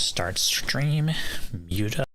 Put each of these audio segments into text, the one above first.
start stream, mute up.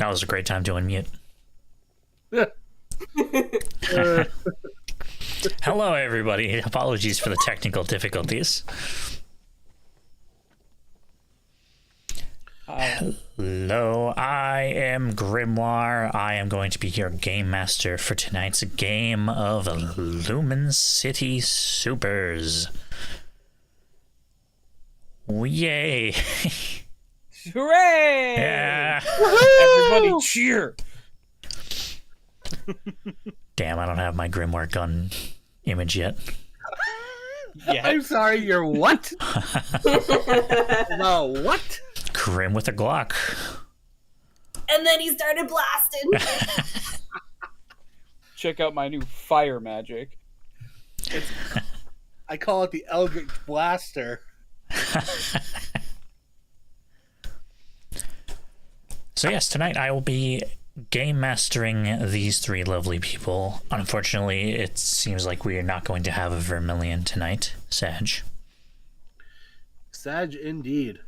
That was a great time to unmute. Hello, everybody. Apologies for the technical difficulties. Hello, I am Grimoire. I am going to be your game master for tonight's game of Lumen City Supers. Yay! Hooray! Yeah! Everybody cheer! Damn, I don't have my Grimoire gun image yet. Yeah. I'm sorry, you're what? No, what? Grim with a Glock. And then he started blasting. Check out my new fire magic. I call it the Eldritch Blaster. So yes, tonight I will be game mastering these three lovely people. Unfortunately, it seems like we are not going to have a Vermilion tonight, Sag. Sag indeed.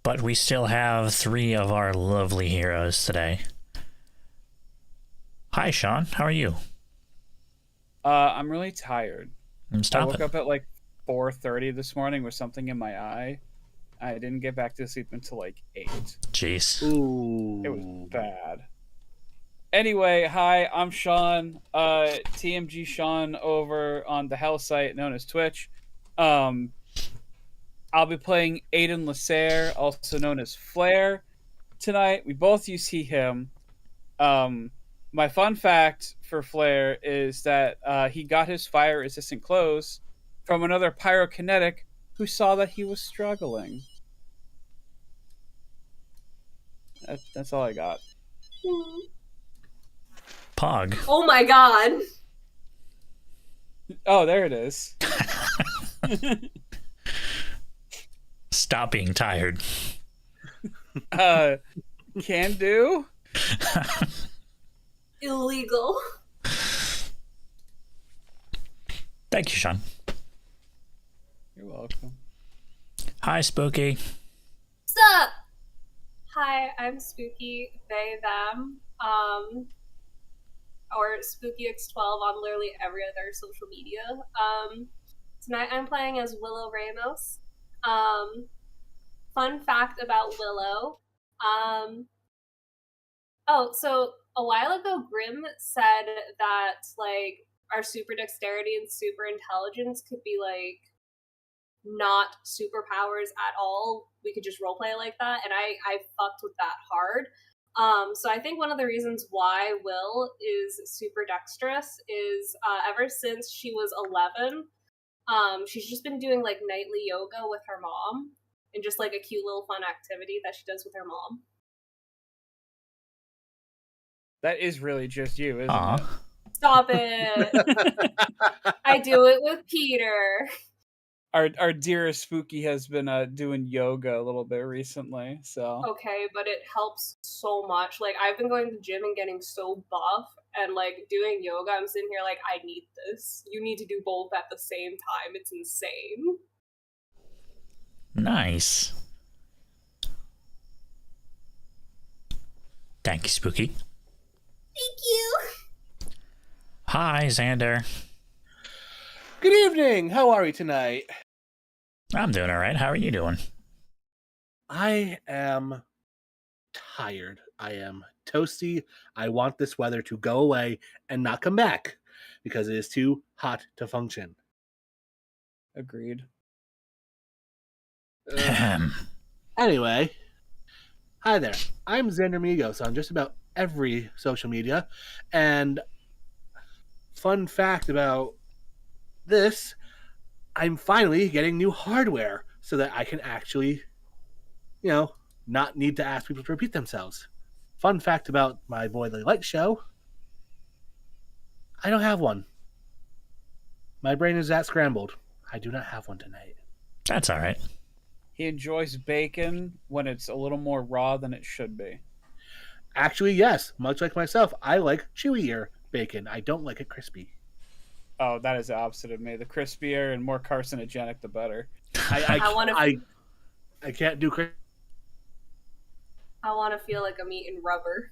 But we still have three of our lovely heroes today. Hi, Sean. How are you? I'm really tired. Stop I woke it. up at like 4:30 this morning with something in my eye. I didn't get back to sleep until like 8. Jeez. Ooh. It was bad. Anyway, hi, I'm Sean. TMG Sean over on the Hell site known as Twitch. I'll be playing Aiden Lasser, also known as Flare, tonight. We both use he, him. My fun fact for Flare is that he got his fire-resistant clothes from another pyrokinetic who saw that he was struggling. That's all I got. Pog. Oh my god. Oh, there it is. Stop being tired. Can do. Illegal. Thank you, Sean. You're welcome. Hi, Spooky. Sup? Hi, I'm Spooky, they, them. Or SpookyX12 on literally every other social media. Tonight I'm playing as Willow Ramos. Fun fact about Willow. So a while ago, Grim said that, like, our super dexterity and super intelligence could be, like, not superpowers at all. We could just roleplay like that, and I fucked with that hard. So I think one of the reasons why Will is super dexterous is ever since she was 11, she's just been doing like nightly yoga with her mom, and just like a cute little fun activity that she does with her mom. That is really just you, isn't Aw. it? Stop it! I do it with Peter. Our dearest Spooky has been doing yoga a little bit recently, so Okay, but it helps so much. Like, I've been going to the gym and getting so buff, and like doing yoga, I'm sitting here like, I need this. You need to do both at the same time. It's insane. Nice. Thank you, Spooky. Thank you. Hi, Xander. Good evening. How are we tonight? I'm doing all right. How are you doing? I am tired. I am toasty. I want this weather to go away and not come back because it is too hot to function. agreed. Anyway, hi there. I'm Xander Migos on just about every social media. And fun fact about this, I'm finally getting new hardware so that I can actually, not need to ask people to repeat themselves. Fun fact about my Boiler Light show, I don't have one. My brain is that scrambled. I do not have one tonight. That's all right. He enjoys bacon when it's a little more raw than it should be. Actually, yes. Much like myself, I like chewier bacon. I don't like it crispy. Oh, that is the opposite of me. The crispier and more carcinogenic, the better. I I wanna- can't do crispy. I want to feel like I'm eating rubber.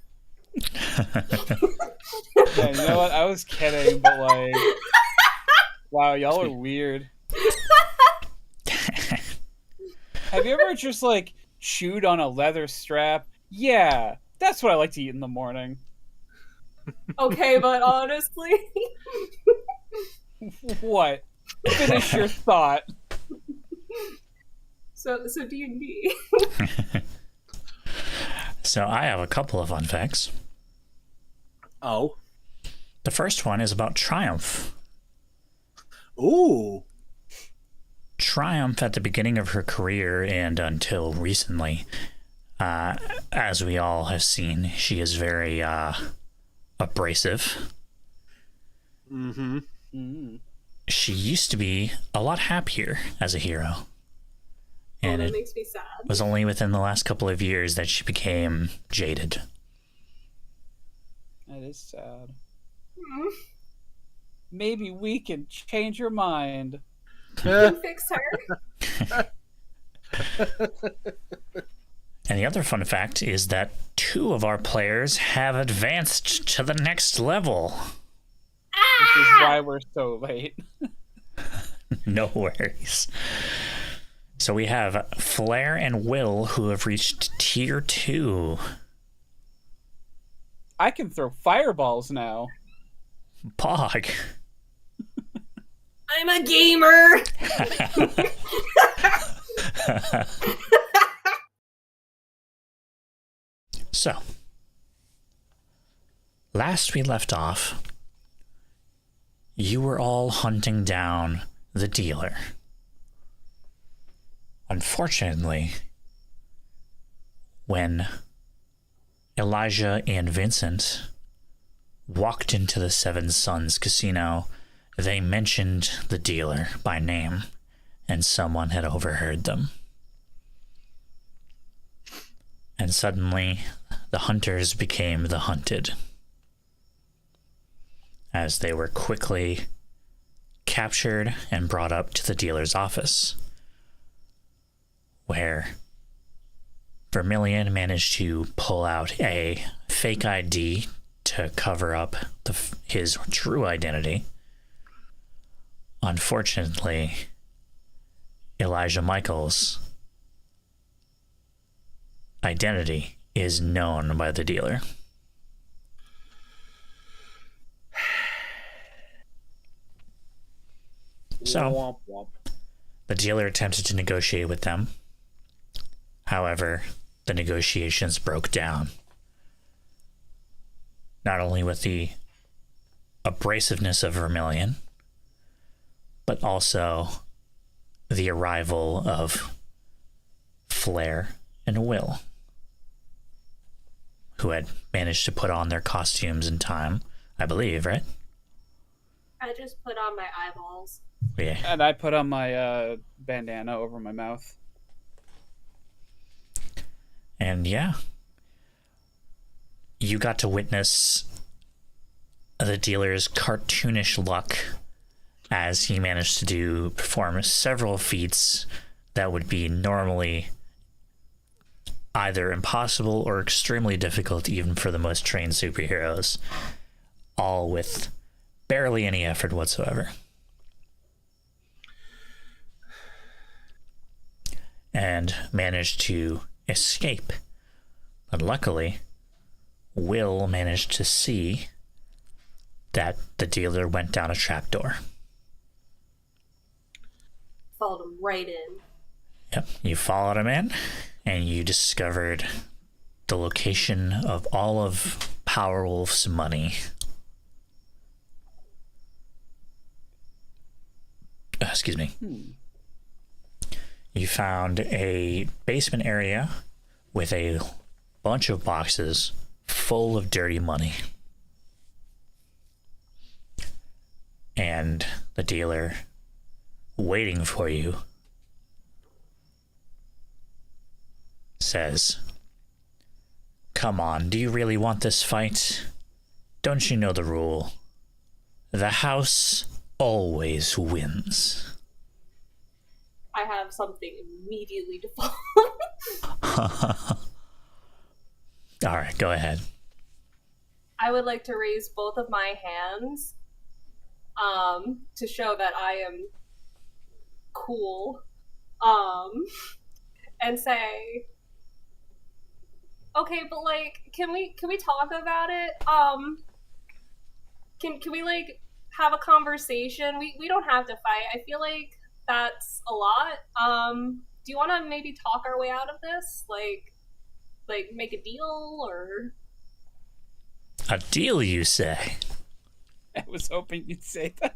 Yeah, you know what? I was kidding, but like, wow, y'all are weird. Have you ever just like chewed on a leather strap? Yeah, that's what I like to eat in the morning. Okay, but honestly, What? Finish your thought. so D&D. So I have a couple of fun facts. Oh. The first one is about Triumph. Ooh. Triumph, at the beginning of her career and until recently, as we all have seen, she is very abrasive. Mm-hmm. Mm. She used to be a lot happier as a hero. And That it makes me sad. was only within the last couple of years that she became jaded. That is sad. Mm. Maybe we can change your mind. You fix her. And the other fun fact is that 2 of our players have advanced to the next level. Which is why we're so late. No worries. So we have Flair and Will, who have reached tier 2. I can throw fireballs now. Pog. I'm a gamer. So, last we left off, you were all hunting down the dealer. Unfortunately, when Elijah and Vincent walked into the Seven Sons Casino, they mentioned the dealer by name, and someone had overheard them. And suddenly, the hunters became the hunted, as they were quickly captured and brought up to the dealer's office, where Vermilion managed to pull out a fake ID to cover up his true identity. Unfortunately, Elijah Michaels' identity is known by the dealer. So, Womp womp. the dealer attempted to negotiate with them. However, the negotiations broke down. Not only with the abrasiveness of Vermilion, but also the arrival of Flair and Will, who had managed to put on their costumes in time, I believe, right? I just put on my eyeballs. Yeah. And I put on my bandana over my mouth. And yeah, you got to witness the dealer's cartoonish luck as he managed to perform several feats that would be normally either impossible or extremely difficult even for the most trained superheroes, all with barely any effort whatsoever. And managed to escape. But luckily, Will managed to see that the dealer went down a trapdoor. Followed him right in. Yep, you followed him in, and you discovered the location of all of Powerwolf's money. Excuse me. You found a basement area with a bunch of boxes full of dirty money. And the dealer waiting for you says, "Come on, do you really want this fight? Don't you know the rule? The house always wins." I have something immediately to All right, go ahead. I would like to raise both of my hands to show that I am cool and say, okay, but like, can we talk about it? Can we like have a conversation? We don't have to fight. I feel like that's a lot. Do you want to maybe talk our way out of this? Like make a deal or A deal, you say? I was hoping you'd say that.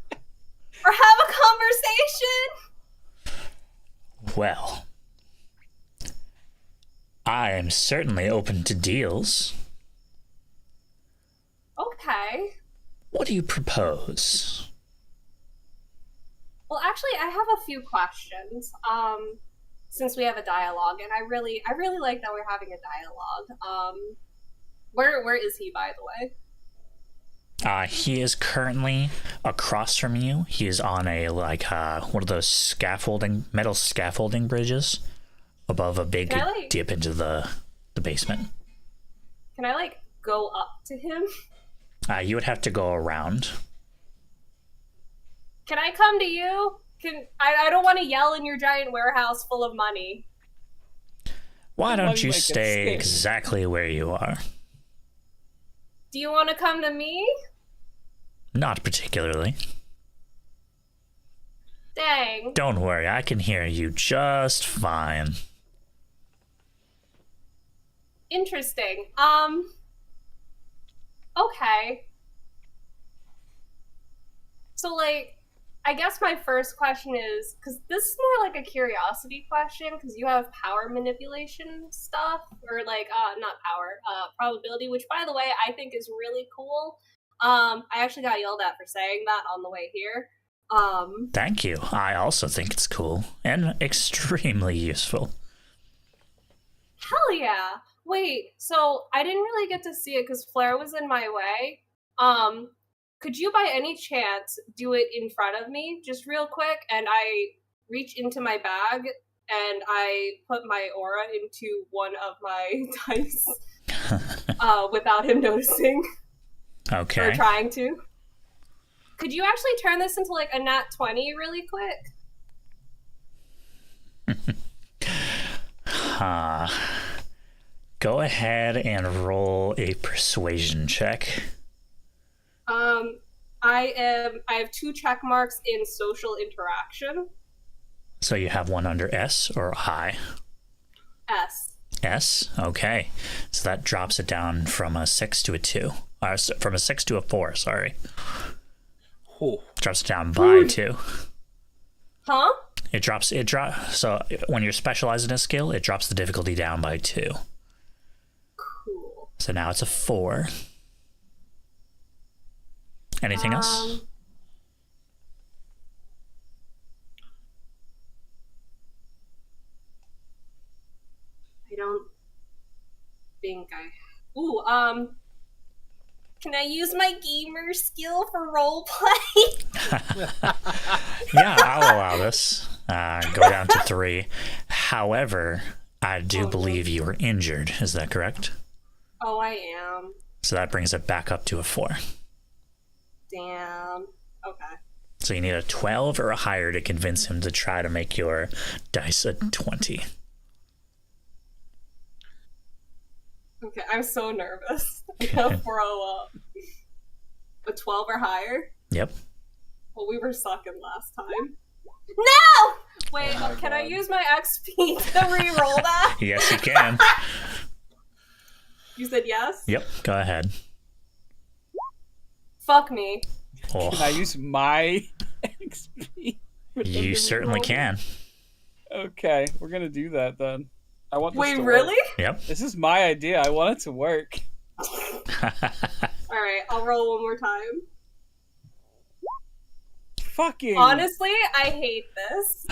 or have a conversation? Well, I am certainly open to deals. Okay. What do you propose? Well, actually, I have a few questions. Since we have a dialogue, and I really like that we're having a dialogue. Where is he, by the way? He is currently across from you. He is on a one of those metal scaffolding bridges above a big dip into the basement. Can I like go up to him? You would have to go around. Can I come to you? I don't want to yell in your giant warehouse full of money. Why don't you make it stay scary. exactly where you are? Do you want to come to me? Not particularly. Dang. Don't worry, I can hear you just fine. Interesting. Okay. So, like, I guess my first question is, because this is more like a curiosity question, because you have power manipulation stuff, or like, not power, probability, which, by the way, I think is really cool. I actually got yelled at for saying that on the way here. Thank you. I also think it's cool and extremely useful. Hell yeah. Wait, so I didn't really get to see it because Flair was in my way. Could you by any chance do it in front of me just real quick? And I reach into my bag and I put my aura into one of my dice without him noticing Okay. or trying to. Could you actually turn this into like a nat 20 really quick? Go ahead and roll a persuasion check. I have 2 check marks in social interaction. So you have one under S or I? S. S? Okay. So that drops it down from a 6 to a 2. From a 6 to a 4, sorry. Oh. Drops it down by 2. Huh? So when you're specialized in a skill, it drops the difficulty down by 2. Cool. So now it's a 4. Anything else? I don't think I. Ooh, can I use my gamer skill for roleplay? Yeah, I'll allow this. Go down to 3. However, I do believe you were injured. Is that correct? Oh, I am. So that brings it back up to a 4. Damn. Okay. So you need a 12 or a higher to convince him to try to make your dice a 20. Okay, I'm so nervous. I'm gonna throw up. A 12 or higher? Yep. Well, we were sucking last time. No! Wait, Oh my can I God. use my XP to re-roll that? Yes, you can. You said yes? Yep, go ahead. Fuck me. Oh, Can I use my XP? you certainly can. Okay, we're gonna do that then. I want this Wait, to really? work. Yep. This is my idea. I want it to work. Alright, I'll roll one more time. Fucking. Honestly, I hate this.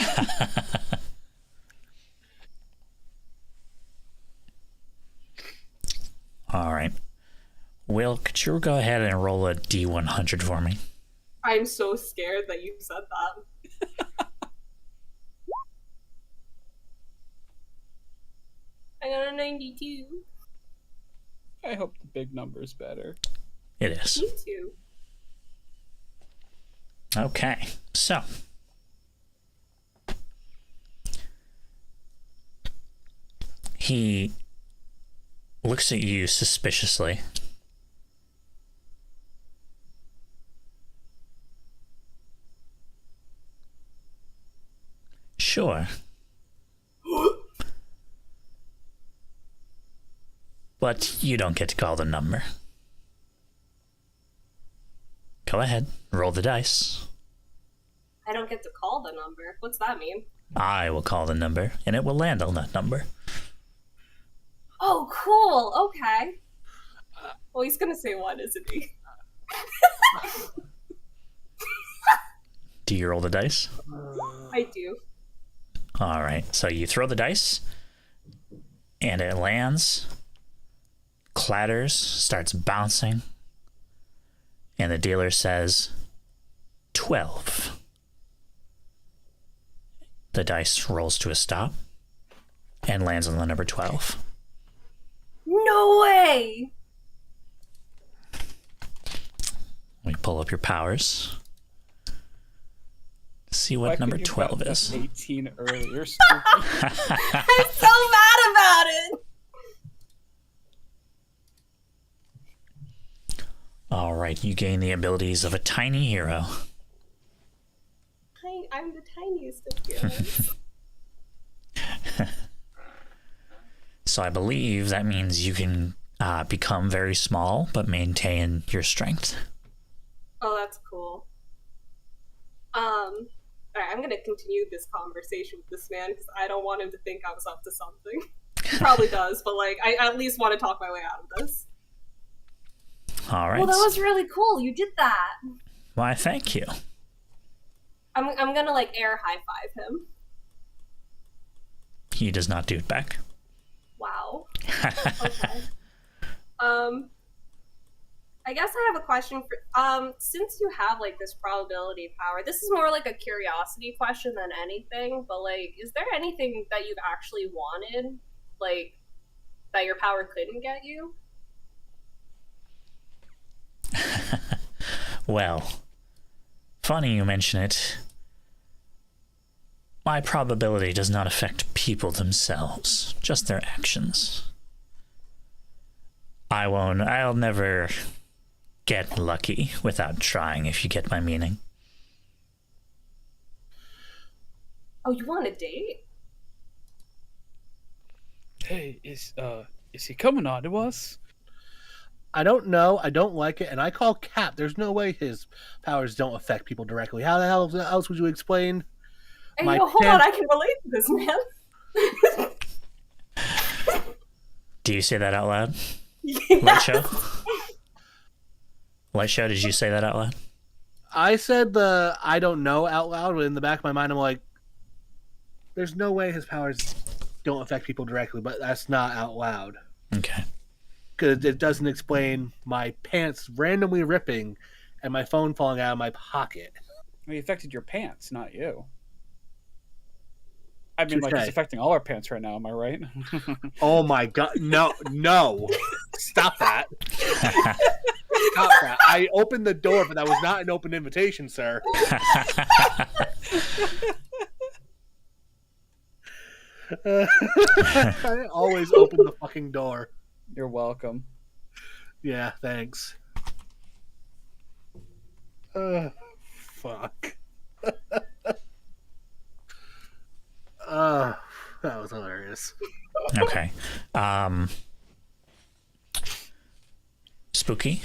All right. Will, could you go ahead and roll a D100 for me? I'm so scared that you said that. I got a 92. I hope the big number's better. It is. Me too. Okay, so he looks at you suspiciously. Sure. But you don't get to call the number. Go ahead, roll the dice. I don't get to call the number. What's that mean? I will call the number, and it will land on that number. Oh, cool. Okay. Well, he's gonna say one, isn't he? Do you roll the dice? I do. All right, so you throw the dice, and it lands, clatters, starts bouncing, and the dealer says 12. The dice rolls to a stop and lands on the number 12. No way! Let me pull up your powers. See Why what number couldn't you 12 have gotten is. 18 earlier, Spooky? I'm so mad about it! All right, you gain the abilities of a tiny hero. I'm the tiniest of heroes. So I believe that means you can become very small but maintain your strength. Oh, that's cool. Alright, I'm gonna continue this conversation with this man because I don't want him to think I was up to something. He probably does, but like, I at least want to talk my way out of this. All right. Well, that was really cool. You did that. Why, thank you. I'm gonna like air high five him. He does not do it back. Wow. Okay. I guess I have a question for since you have like this probability power, this is more like a curiosity question than anything, but like is there anything that you've actually wanted, like that your power couldn't get you? Well, funny you mention it. My probability does not affect people themselves, just their actions. I'll never get lucky without trying, if you get my meaning. Oh, you want a date? Hey, is he coming on to us? I don't know. I don't like it, and I call Cap. There's no way his powers don't affect people directly. How the hell else would you explain? Hey, My yo, hold pan- on, I can relate to this, man. Do you say that out loud? Yeah. Light show? Light show, did you say that out loud? I said the I don't know out loud, but in the back of my mind, I'm like, there's no way his powers don't affect people directly, but that's not out loud. Okay. Because it doesn't explain my pants randomly ripping and my phone falling out of my pocket. He affected your pants, not you. I mean, like, Touché. it's affecting all our pants right now, am I right? Oh my god, no. Stop that. Stop that. I opened the door, but that was not an open invitation, sir. I always open the fucking door. You're welcome. Yeah, thanks. Fuck. That was hilarious. Okay. Spooky,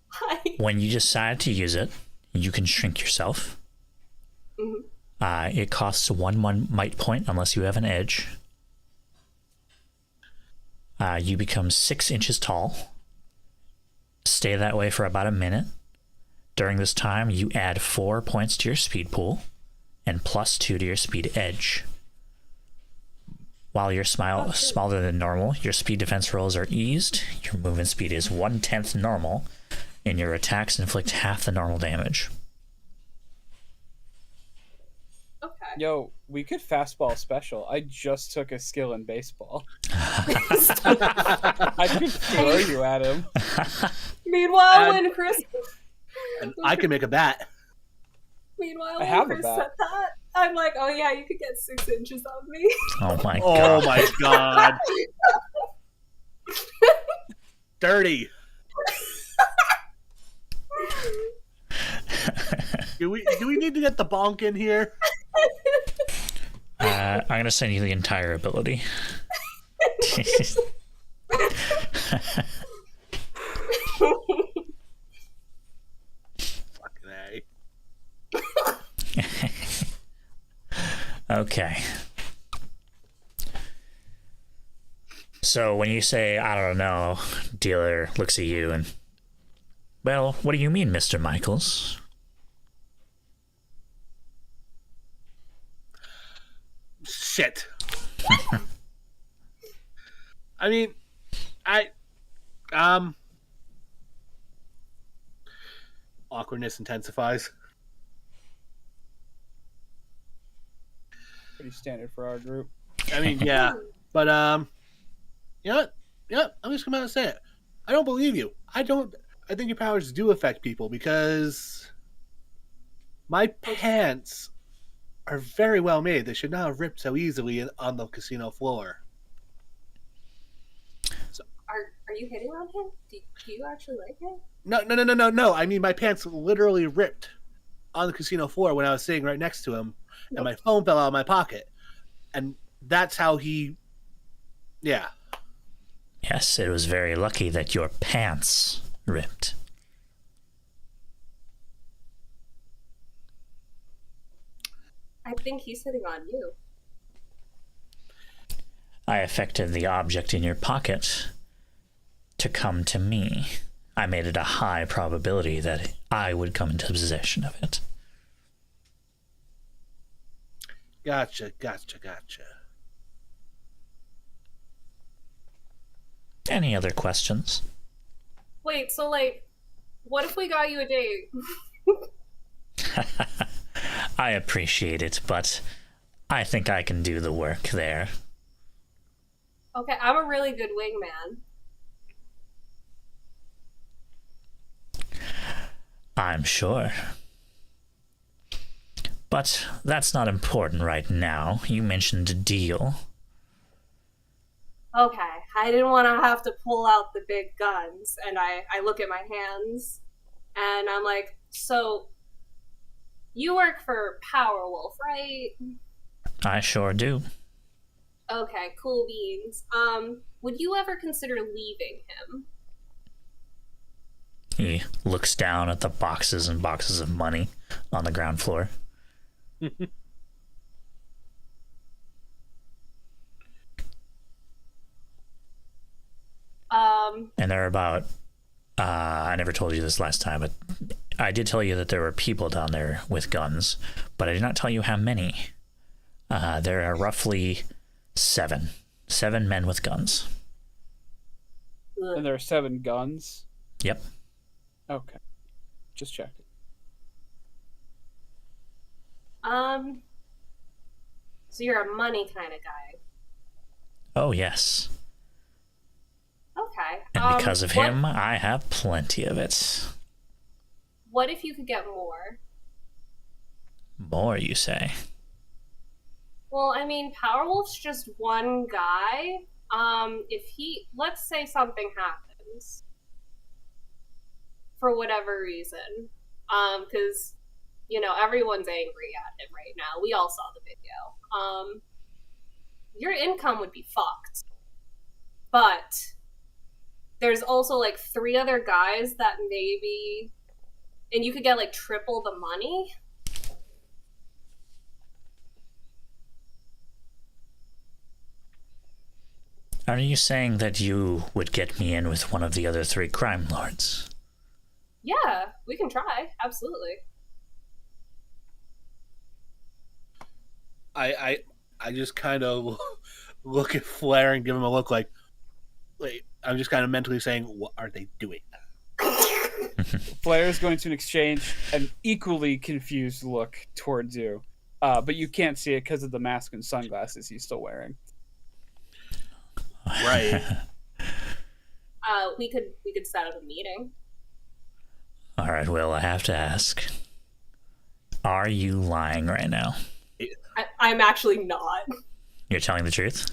Hi. when you decide to use it, you can shrink yourself. Mhm. It costs one might point unless you have an edge. You become 6 inches tall. Stay that way for about a minute. During this time, you add 4 points to your speed pool and +2 to your speed edge. While you're smaller than normal, your speed defense rolls are eased, your movement speed is 1/10 normal, and your attacks inflict half the normal damage. Okay. Yo, we could fastball special. I just took a skill in baseball. And I could throw you at him. Meanwhile, And- when Chris, I can make a bat. I have a Chris bat. said that, I'm like, oh yeah, you could get 6 inches on me. Oh my Oh god. my god. Dirty. Do we need to get the bonk in here? I'm gonna send you the entire ability. Fucking A. Okay. So when you say, I don't know, dealer looks at you and, well, what do you mean, Mr. Michaels? Shit. I mean, awkwardness intensifies. Pretty standard for our group. I mean, yeah, but you know what? Yeah, I'm just gonna say it. I don't believe you. I think your powers do affect people because my pants are very well made. They should not have ripped so easily on the casino floor. Are you hitting on him? Do you actually like him? No. I mean, my pants literally ripped on the casino floor when I was sitting right next to him, and my phone fell out of my pocket. And that's how he... Yeah. Yes, it was very lucky that your pants ripped. I think he's hitting on you. I affected the object in your pocket to come to me. I made it a high probability that I would come into possession of it. Gotcha. Any other questions? Wait, so like, what if we got you a date? I appreciate it, but I think I can do the work there. Okay, I'm a really good wingman. I'm sure. But that's not important right now. You mentioned a deal. Okay, I didn't want to have to pull out the big guns, and I look at my hands, and I'm like, so, you work for Powerwolf, right? I sure do. Okay, cool beans. Would you ever consider leaving him? He looks down at the boxes and boxes of money on the ground floor. And there are about, I never told you this last time, but I did tell you that there were people down there with guns, but I did not tell you how many. There are roughly 7 men with guns. And there are 7 guns. Yep. Okay. Just checking. So you're a money kind of guy. Oh, yes. Okay. And because of him, I have plenty of it. What if you could get more? More, you say? Well, I mean, Powerwolf's just one guy. Let's say something happens for whatever reason, because everyone's angry at him right now. We all saw the video. Your income would be fucked, but there's also like 3 other guys that maybe, and you could get like triple the money. Are you saying that you would get me in with one of the other 3 crime lords? Yeah, we can try. Absolutely. I just kind of look at Flair and give him a look like, wait, I'm just kind of mentally saying, what are they doing? Flair is going to exchange an equally confused look towards you. but you can't see it because of the mask and sunglasses he's still wearing. Right. We could set up a meeting. All right, Will, I have to ask. Are you lying right now? I'm actually not. You're telling the truth?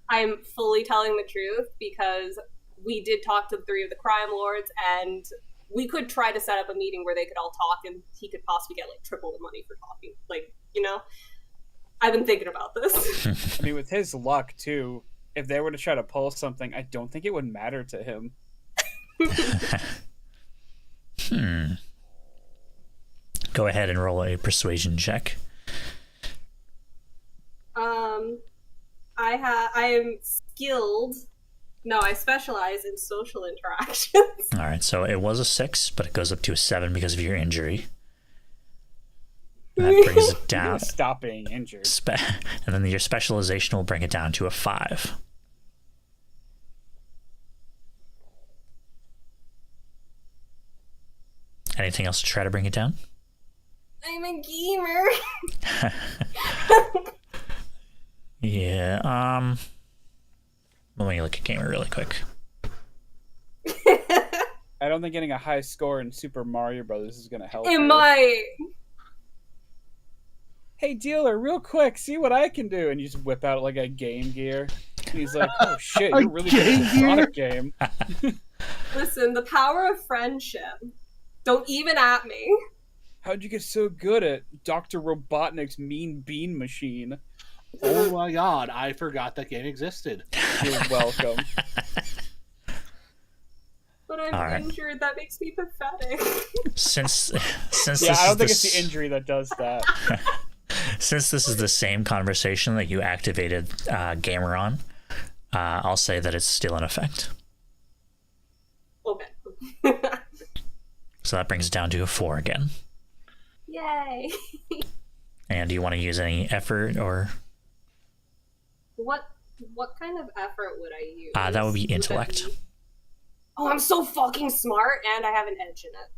I'm fully telling the truth because we did talk to 3 of the crime lords, and we could try to set up a meeting where they could all talk, and he could possibly get like triple the money for talking. Like, you know, I've been thinking about this. I mean, with his luck too, if they were to try to pull something, I don't think it would matter to him. Go ahead and roll a persuasion check. I am skilled. No, I specialize in social interactions. All right, so it was a 6, but it goes up to a 7 because of your injury. And that brings it down. Stop being injured. And then your specialization will bring it down to a 5. Anything else to try to bring it down? I'm a gamer. Yeah, let me look at gamer really quick. I don't think getting a high score in Super Mario Brothers is going to help. It might. Hey, dealer, real quick, see what I can do. And you just whip out like a Game Gear. And he's like, oh shit, you're really good at the Sonic game. Listen, the power of friendship. Don't even at me. How'd you get so good at Dr. Robotnik's Mean Bean Machine? Oh my god, I forgot that game existed. You're welcome. But I'm injured. That makes me pathetic. Since Yeah, this I don't think is it's the injury that does that. Since this is the same conversation that you activated gamer on, I'll say that it's still in effect. Okay. So that brings it down to a 4 again. Yay. And do you want to use any effort or? What kind of effort would I use? That would be intellect. Oh, I'm so fucking smart, and I have an edge in it.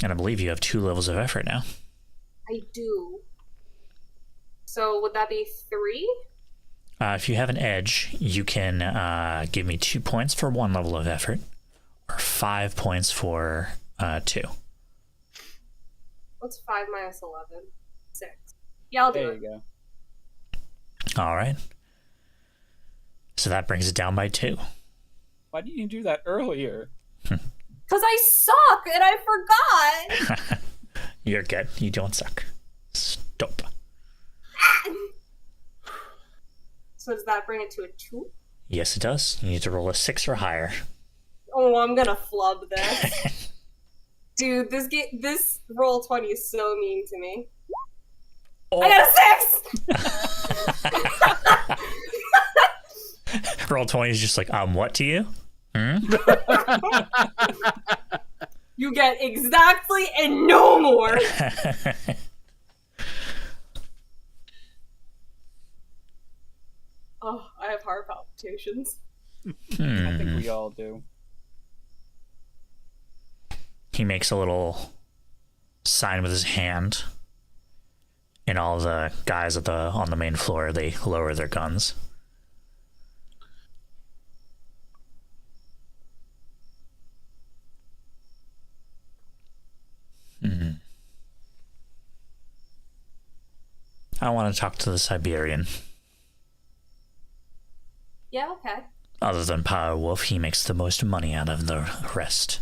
And I believe you have 2 levels of effort now. I do. So would that be 3? If you have an edge, you can give me 2 points for 1 level of effort, or 5 points for 2. What's 5 minus 11? 6. Yeah, I'll do There it. you go. All right. So that brings it down by 2. Why didn't you do that earlier? Because I suck, and I forgot! You're good. You don't suck. Stop. So does that bring it to a 2? Yes, it does. You need to roll a 6 or higher. Oh, I'm gonna flub this. Dude, this roll 20 is so mean to me. Oh. I got a 6! Roll 20 is just like, what to you? You get exactly and no more! Oh, I have heart palpitations. I think we all do. He makes a little sign with his hand, and all the guys on the main floor, they lower their guns. I want to talk to the Siberian. Yeah, okay. Other than Power Wolf, he makes the most money out of the rest.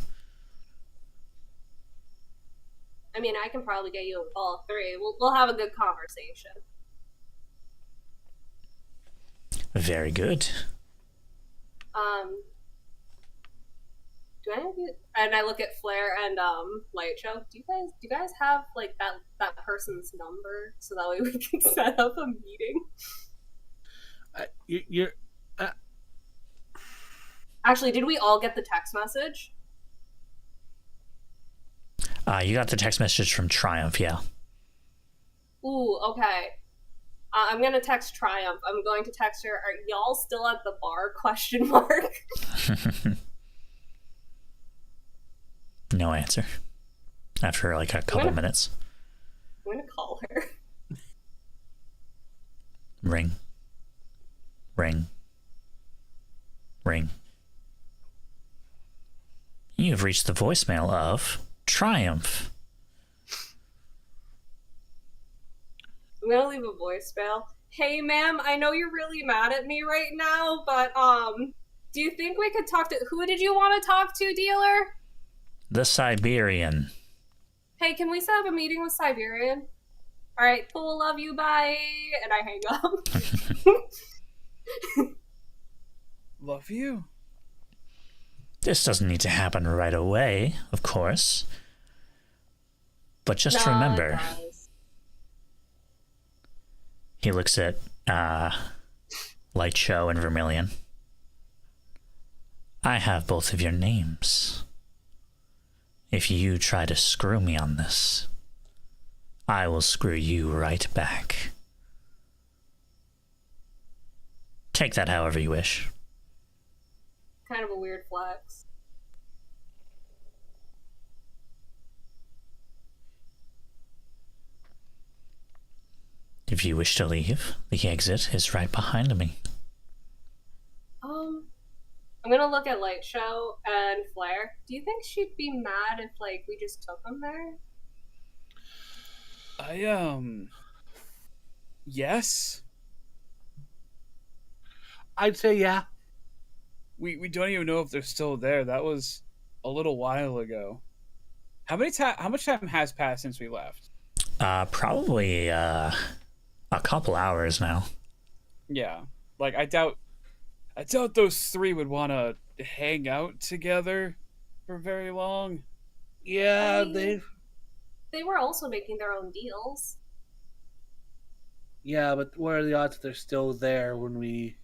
I mean, I can probably get you all 3. We'll have a good conversation. Very good. Do any of you? And I look at Flair and Light Show. Do you guys have like that person's number so that way we can set up a meeting? You're Actually, did we all get the text message? You got the text message from Triumph, yeah. Ooh, okay. I'm gonna text Triumph. I'm going to text her. Are y'all still at the bar? Question mark. No answer. After like a couple minutes. I'm gonna call her. Ring. Ring. Ring. You have reached the voicemail of Triumph. I'm gonna leave a voicemail. Hey, ma'am, I know you're really mad at me right now, but, do you think we could talk to... Who did you want to talk to, dealer? The Siberian. Hey, can we set up a meeting with Siberian? Alright, cool, love you, bye. And I hang up. Love you. This doesn't need to happen right away, of course. But just No, remember... it does. He looks at Light Show and Vermilion. I have both of your names. If you try to screw me on this, I will screw you right back. Take that however you wish. Kind of a weird flex. If you wish to leave, the exit is right behind me. I'm gonna look at Light Show and Flare. Do you think she'd be mad if, like, we just took him there? Yes. I'd say yeah. We don't even know if they're still there. That was a little while ago. How much time has passed since we left? Probably a couple hours now. Yeah. Like, I doubt those three would want to hang out together for very long. Yeah, I mean, they were also making their own deals. Yeah, but what are the odds that they're still there when we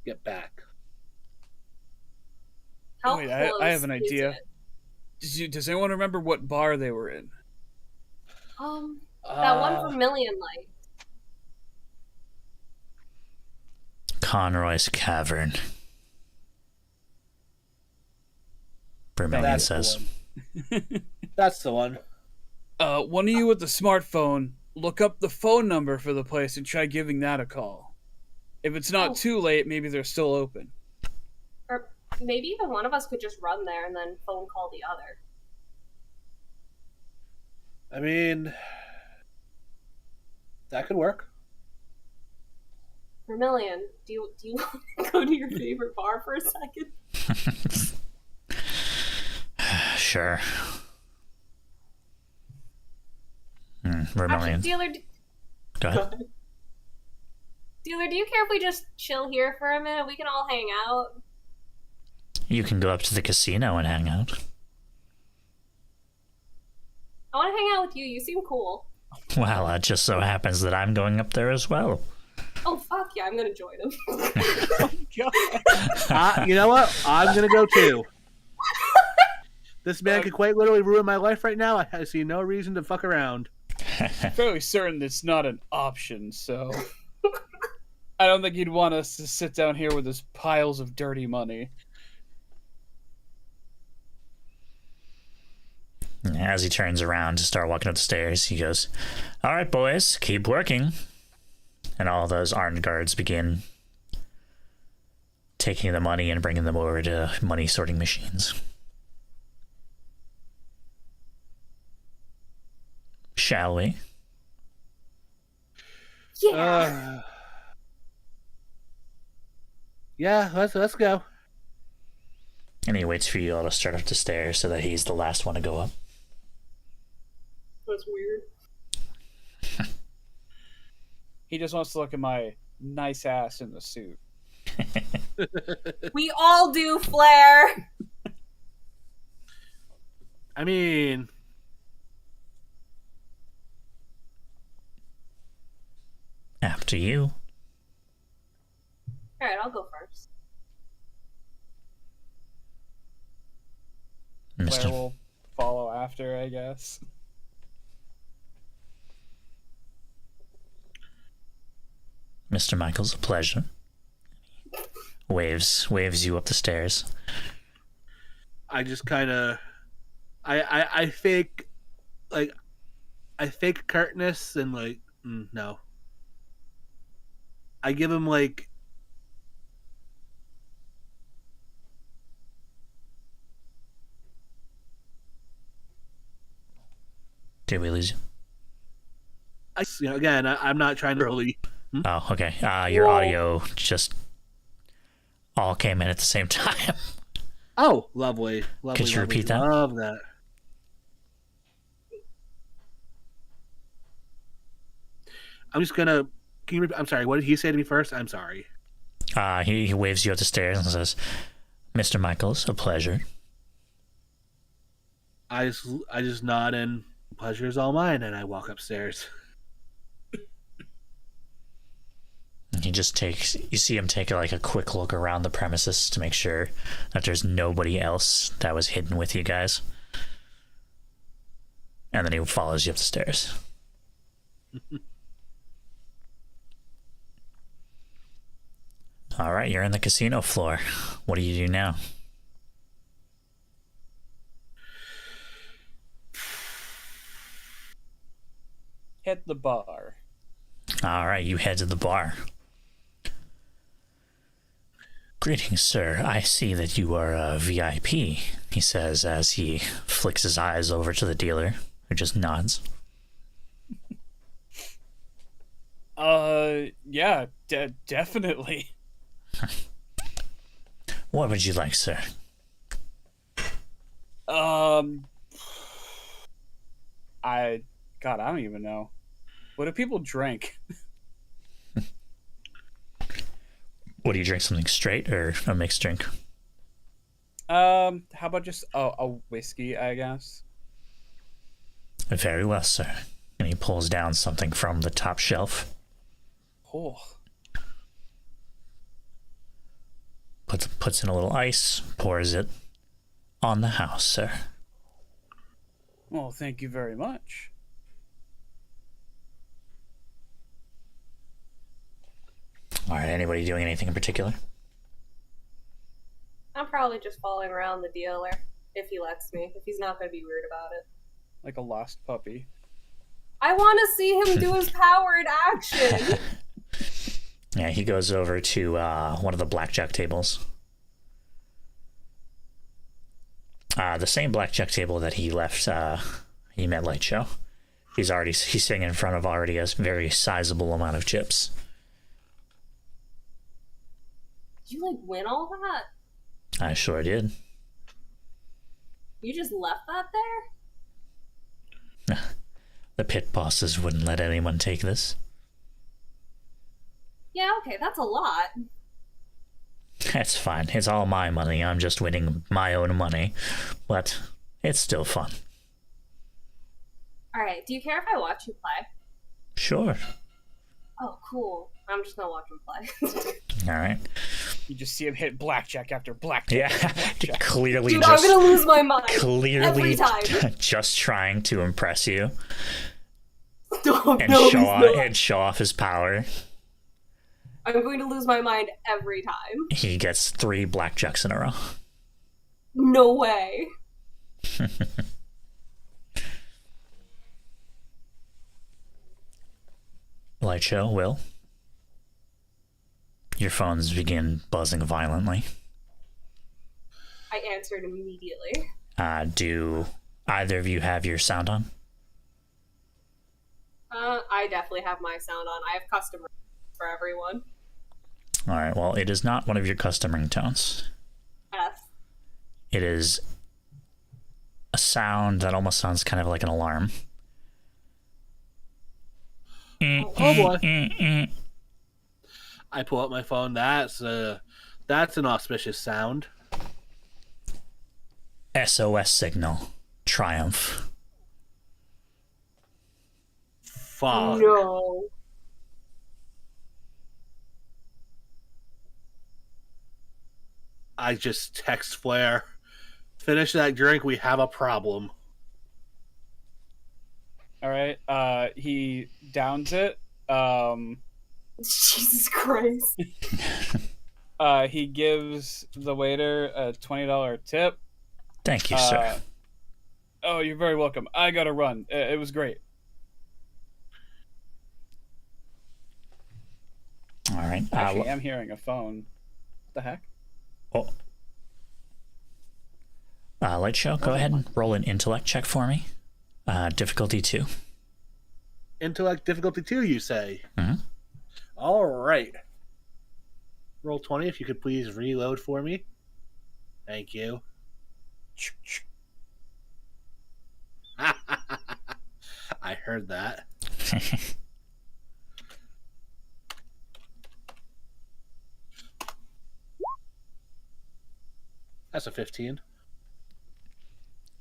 get back? How Wait, close I have an is idea. it? Does anyone remember what bar they were in? That one Vermilion light. Conroy's Cavern. Vermilion That's says. the one. That's the one. One of you with the smartphone, look up the phone number for the place and try giving that a call. If it's not too late, maybe they're still open. Or maybe even one of us could just run there and then phone call the other. I mean, that could work. Vermilion, do you want to go to your favorite bar for a second? Sure. Vermilion. Actually, dealer, Go ahead. Dealer, do you care if we just chill here for a minute? We can all hang out. You can go up to the casino and hang out. I want to hang out with you. You seem cool. Well, it just so happens that I'm going up there as well. Oh, fuck yeah, I'm gonna join him. You know what? I'm gonna go too. This man could quite literally ruin my life right now. I see no reason to fuck around. I'm fairly certain it's not an option, so I don't think he'd want us to sit down here with his piles of dirty money. As he turns around to start walking up the stairs, he goes, "All right, boys, keep working." And all those armed guards begin taking the money and bringing them over to money sorting machines. Shall we? Yeah. Yeah, let's go. And he waits for you all to start up the stairs so that he's the last one to go up. That's weird. He just wants to look at my nice ass in the suit. We all do, Flare. I mean, After you. Alright, I'll go first. Claire Mr. will follow after, I guess. Mr. Michael's a pleasure. Waves you up the stairs. I just kind of, I think, like, I fake curtness and like no. I give him like Did we lose you? again. I'm not trying to really. Oh, okay. Your Whoa. audio just all came in at the same time. Oh, lovely. Could you repeat that? Love that. I'm just gonna. I'm sorry. What did he say to me first? I'm sorry. He waves you up the stairs and says, "Mr. Michaels, a pleasure." I just nod and pleasure is all mine, and I walk upstairs. He just takes. You see him take like a quick look around the premises to make sure that there's nobody else that was hidden with you guys, and then he follows you up the stairs. All right, you're in the casino floor. What do you do now? Hit the bar. All right, you head to the bar. Greetings, sir. I see that you are a VIP, he says as he flicks his eyes over to the dealer, who just nods. Yeah, definitely. What would you like, sir? I don't even know. What do people drink? What do you drink? Something straight or a mixed drink? How about just a whiskey, I guess? Very well, sir. And he pulls down something from the top shelf. Oh. Puts in a little ice, pours it on the house, sir. Well, thank you very much. All right, anybody doing anything in particular? I'm probably just following around the dealer if he lets me. If he's not going to be weird about it. Like a lost puppy. I want to see him do his power in action. Yeah, he goes over to one of the blackjack tables. The same blackjack table that he left, he met Light Show. He's sitting in front of already a very sizable amount of chips. You like win all that? I sure did. You just left that there? The pit bosses wouldn't let anyone take this. Yeah, okay, that's a lot. That's fine. It's all my money. I'm just winning my own money. But it's still fun. Alright, do you care if I watch you play? Sure. Oh, cool. I'm just gonna watch him play. All right. You just see him hit blackjack after blackjack. Yeah. After blackjack. Clearly Dude, just... I'm gonna lose my mind. Clearly every time. just trying to impress you. No, And, no, show off his power. I'm going to lose my mind every time. He gets 3 blackjacks in a row. No way. Light show, Will. Your phones begin buzzing violently. I answered immediately. Do either of you have your sound on? I definitely have my sound on. I have custom for everyone. All right, well, it is not one of your custom ringtones. F. It is a sound that almost sounds kind of like an alarm. Oh boy. I pull out my phone. That's an auspicious sound. SOS signal. Triumph. Fuck. No. I just text Flair. Finish that drink. We have a problem. All right. He downs it. Jesus Christ. He gives the waiter a $20 tip. Thank you, sir. Oh, you're very welcome. I gotta run. It was great. All right. Actually, I'm hearing a phone. What the heck? Oh. Light Show, go ahead and roll an intellect check for me. Difficulty 2. Intellect difficulty 2, you say? Mhm. All right. Roll 20, if you could please reload for me. Thank you. I heard that. That's a 15.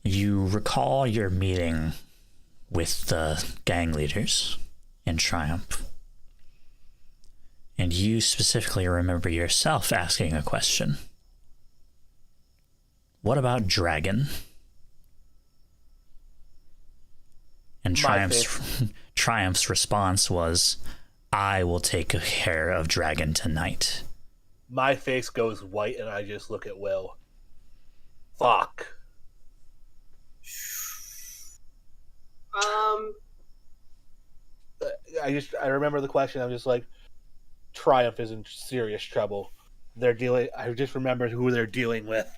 You recall your meeting with the gang leaders in Triumph. And you specifically remember yourself asking a question. What about Dragon? And Triumph's response was, I will take care of Dragon tonight. My face goes white and I just look at Will. Fuck. I remember the question. I'm just like, Triumph is in serious trouble. I just remembered who they're dealing with.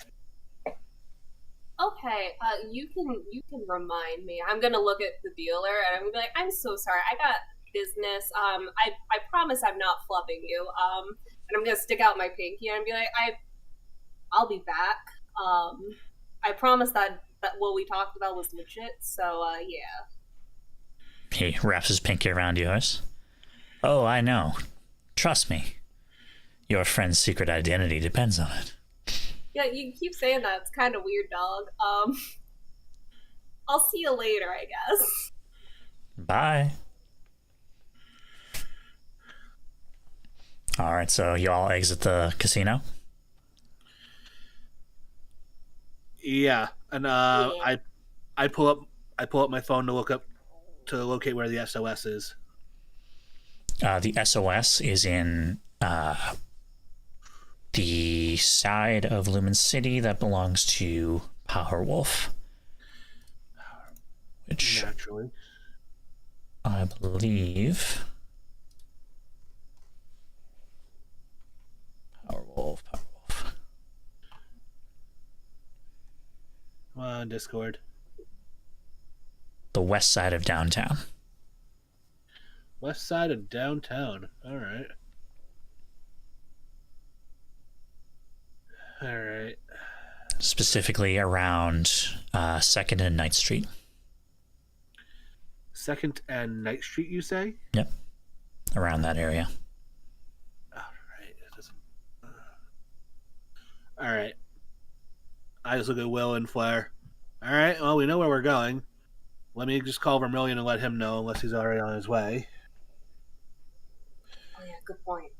Okay, you can remind me. I'm gonna look at the dealer and I'm gonna be like, I'm so sorry, I got business. I promise I'm not flubbing you. And I'm gonna stick out my pinky and be like, I'll be back. I promise that what we talked about was legit. So yeah. He wraps his pinky around yours. Oh, I know. Trust me. Your friend's secret identity depends on it. Yeah, you keep saying that. It's kind of weird, dog. I'll see you later, I guess. Bye. All right, so you all exit the casino? Yeah, and I pull up my phone to locate where the SOS is. The SOS is in the side of Lumen City that belongs to Powerwolf, which Naturally, I believe. Powerwolf. Come on, Discord. The west side of downtown. West side of downtown. All right. All right. Specifically around 2nd and Ninth Street. 2nd and Night Street, you say? Yep. Around that area. All right. All right. I just look at Will and Flair. All right. Well, we know where we're going. Let me just call Vermilion and let him know, unless he's already on his way. Oh yeah, good point.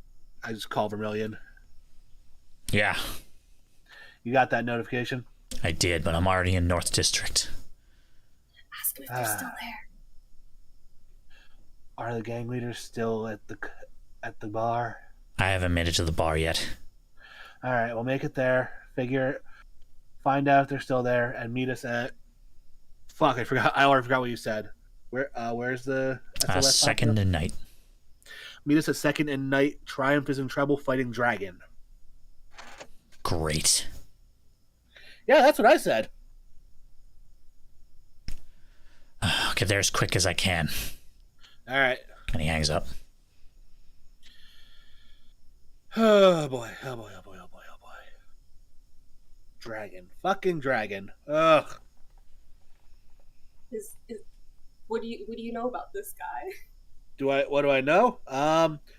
I just call Vermilion. Yeah, You got that notification? I did, but I'm already in North District. Ask them if they're still there. Are the gang leaders still at the bar? I haven't made it to the bar yet. All right, we'll make it there. Find out if they're still there, and meet us at. Fuck, I already forgot what you said. Where's the SOS 2nd and Night. Meet us at 2nd and Night. Triumph is in trouble fighting Dragon. Great. Yeah, that's what I said. I'll get there as quick as I can. All right. And he hangs up. Oh boy! Oh boy! Oh boy! Oh boy! Oh boy! Dragon! Fucking dragon! Ugh! What do you know about this guy? What do I know?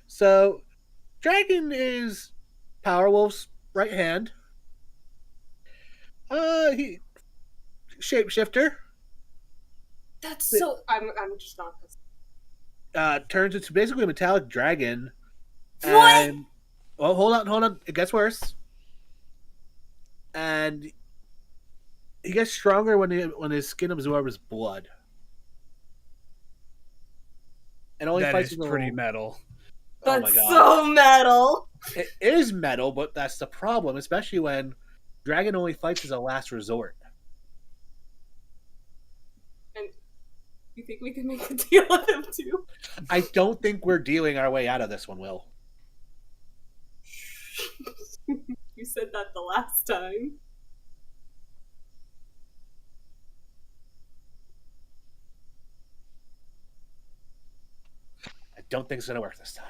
So Dragon is Powerwolf's right hand. He shapeshifter. That's so. I'm just not. Turns into basically a metallic dragon. What? And, well, hold on. It gets worse. And he gets stronger when his skin absorbs blood. And only That fights is with pretty metal. Oh my That's god. so metal. It is metal, but that's the problem, especially when Dragon only fights as a last resort. And you think we can make a deal with him too? I don't think we're dealing our way out of this one, Will. said that the last time. I don't think it's gonna work this time.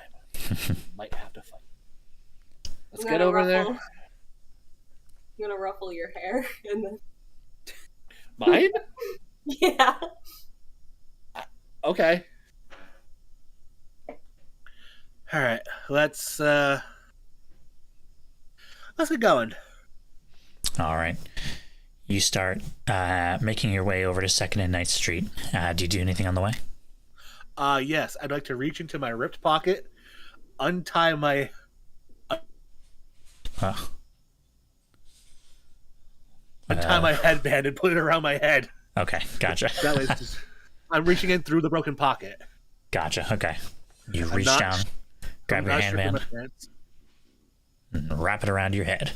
Might have to fight. Let's I'm get gonna over there. I'm gonna ruffle your hair and then Mine? yeah. Okay. All right. Let's get going. All right. You start making your way over to 2nd and Ninth Street. Do you do anything on the way? Yes, I'd like to reach into my ripped pocket, untie my Oh. my headband and put it around my head. Okay, gotcha. That way, it's just, I'm reaching in through the broken pocket. Gotcha. Okay. You I'm reach not- down, grab I'm your not stripping handband, my pants. and wrap it around your head.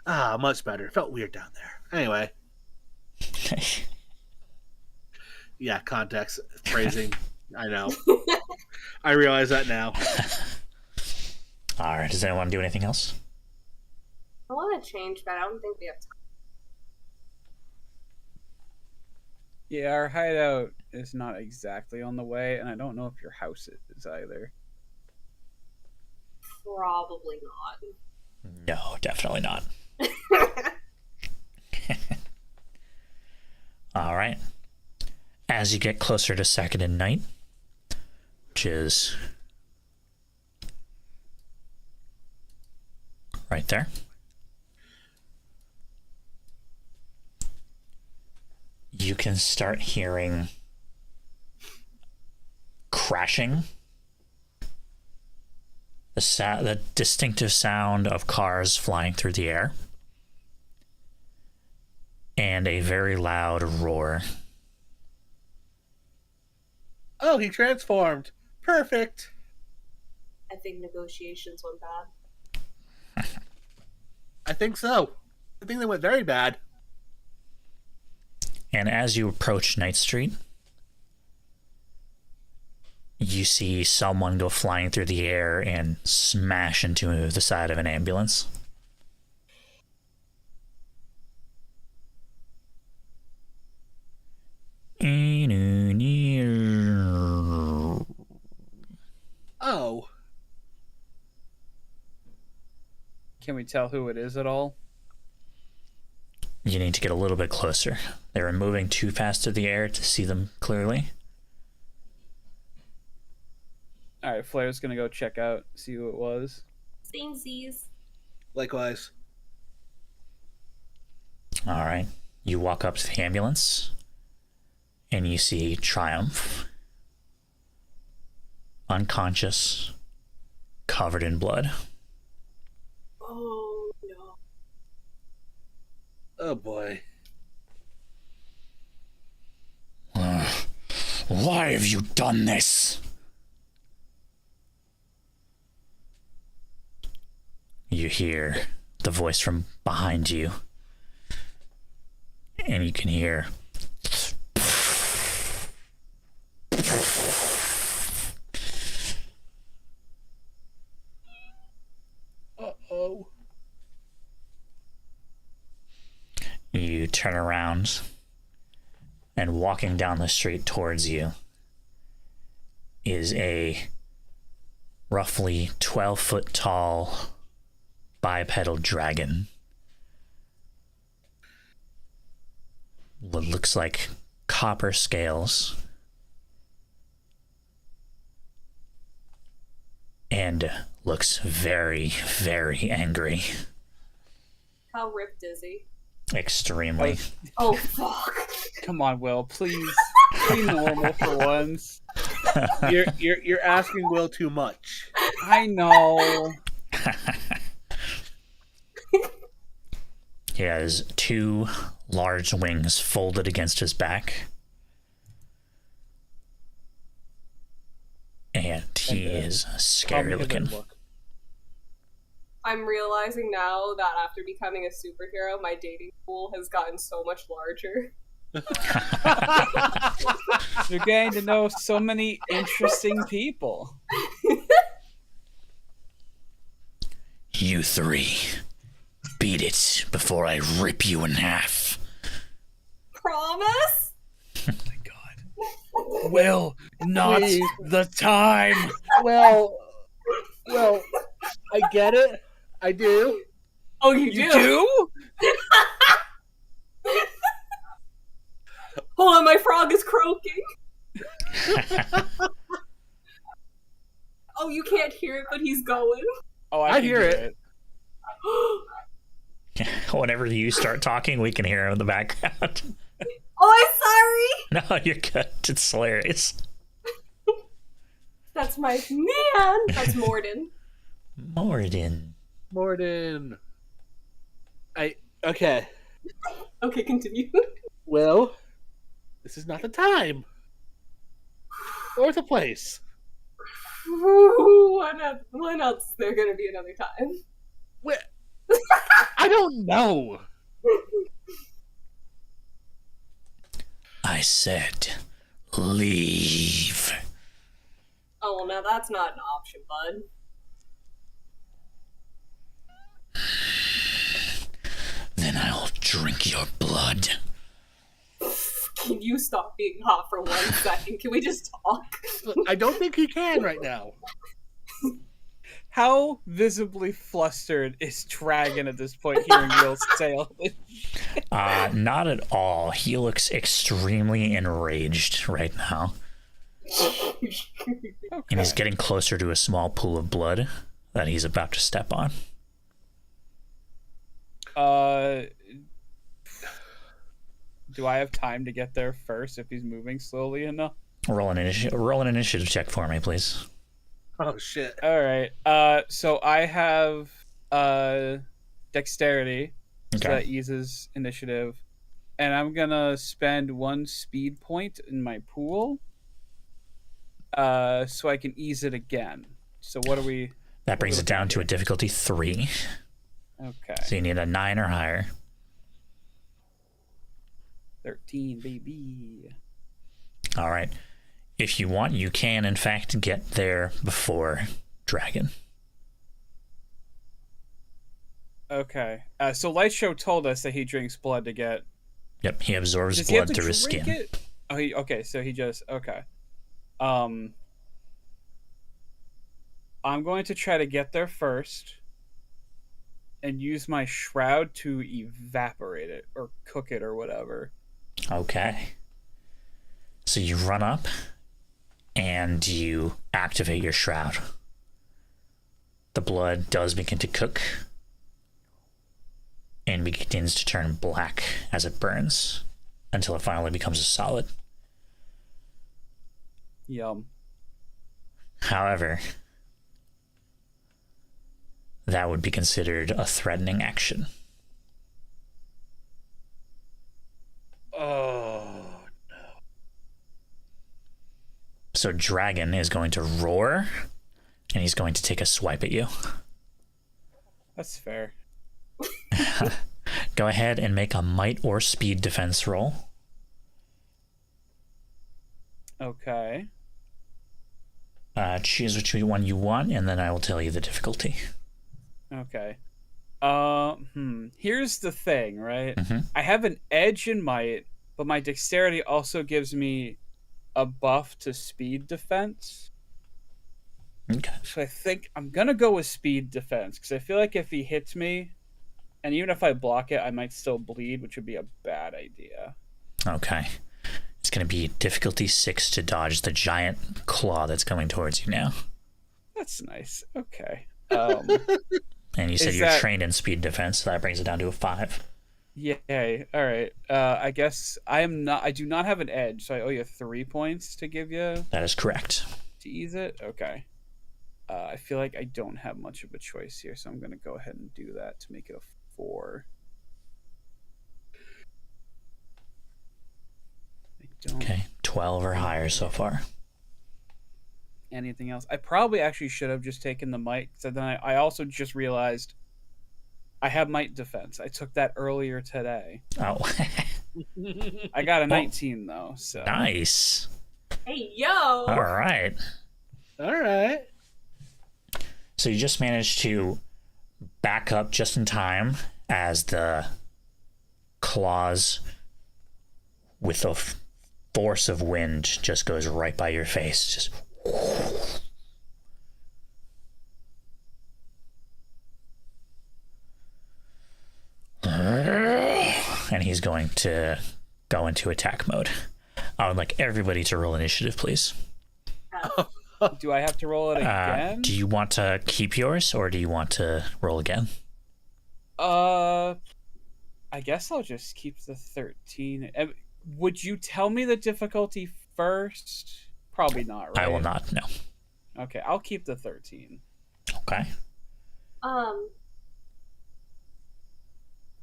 Much better. It felt weird down there. Anyway, yeah, context phrasing. I know. I realize that now. All right. Does anyone want to do anything else? I want to change, but I don't think we have time. Yeah, our hideout is not exactly on the way, and I don't know if your house is either. Probably No, definitely not. not. All right. As you get closer to 2nd and Night, which is right there, you can start hearing crashing. The distinctive sound of cars flying through the air. And a very loud roar. Oh, he transformed. Perfect. I think negotiations went bad. I think so. I think they went very bad. And as you approach Night Street, you see someone go flying through the air and smash into the side of an ambulance. Oh. Can we tell who it is at all? You need to get a little bit closer. They were moving too fast through the air to see them clearly. All right, Flair's gonna go check out, see who it was. Same Z's. Likewise. All right. You walk up to the ambulance and you see Triumph, unconscious, covered in blood. Oh no. Oh boy. Why have you done this? You hear the voice from behind you, and you can hear Uh-oh. you turn around, and walking down the street towards you is a roughly 12-foot tall bipedal dragon. What looks like copper scales. And looks very, very angry. How ripped is he? Extremely. Oh fuck. Come on, Will, please be normal for once. You're asking Will too much. I know. He has two large wings folded against his back. And he is scary looking. I'm realizing now that after becoming a superhero, my dating pool has gotten so much larger. You're getting to know so many interesting people. You three beat it before I rip you in half. Promise? Oh my god. Will, not Please. the time. Well, I get it. I do. Oh, you You do? do? Hold on, my frog is croaking. Oh, you can't hear it, but he's going. Oh, I can hear it. Whenever you start talking, we can hear him in the background. Oh, I'm sorry. No, you're good. It's hilarious. That's my man. That's Morden. Morden. Okay. Okay, continue. Well, this is not the time. Or the place. When else is there gonna be another time? Well, I don't know. I said, leave. Oh, well, now that's not an option, bud. Then I'll drink your blood. Can you stop being hot for 1 second? Can we just talk? I don't think he can right now. How visibly flustered is Dragon at this point hearing Will's tale? Not at all. He looks extremely enraged right now. And he's getting closer to a small pool of blood that he's about to step on. Do I have time to get there first if he's moving slowly enough? Roll an initiative check for me, please. Oh shit. All right. So I have dexterity, so that eases initiative, and I'm gonna spend 1 speed point in my pool, so I can ease it again. So what are we? That brings it down to a difficulty 3. Okay. So you need a 9 or higher. 13, baby. All right. If you want, you can, in fact, get there before Dragon. Okay. So Lightshow told us that he drinks blood to get... Yep, he absorbs Does he have blood to through his drink skin. it? Oh, okay, so he just... Okay. I'm going to try to get there first and use my shroud to evaporate it or cook it or whatever. Okay. So you run up and you activate your shroud. The blood does begin to cook and begins to turn black as it burns until it finally becomes a solid. Yum. However, that would be considered a threatening action. Oh. So Dragon is going to roar, and he's going to take a swipe at you. That's fair. Go ahead and make a might or speed defense roll. Okay. Choose which one you want, and then I will tell you the difficulty. Okay. Here's the thing, right? Mm-hmm. I have an edge in might, but my dexterity also gives me a buff to speed defense. Okay. So I think I'm gonna go with speed defense because I feel like if he hits me, and even if I block it, I might still bleed, which would be a bad idea. Okay. It's going to be difficulty 6 to dodge the giant claw that's coming towards you now. That's nice. Okay. And you said Is you're that- trained in speed defense, so that brings it down to a 5. Yay. All right. I guess I do not have an edge, so I owe you 3 points to give you That is correct. to ease it. Okay. I feel like I don't have much of a choice here, so I'm gonna go ahead and do that to make it a 4. I don't Okay. 12 or higher so far. anything else. I probably actually should have just taken the might. So then I also just realized I have might defense. I took that earlier today. Oh. I got a 19 though. So Nice. Hey, yo! All right. All right. So you just managed to back up just in time as the claws with the force of wind just goes right by your face. Just and he's going to go into attack mode. I would like everybody to roll initiative, please. Do I have to roll it again? Do you want to keep yours, or do you want to roll again? I guess I'll just keep the 13. Would you tell me the difficulty first? Probably not, right? I will not, no. Okay, I'll keep the 13. Okay.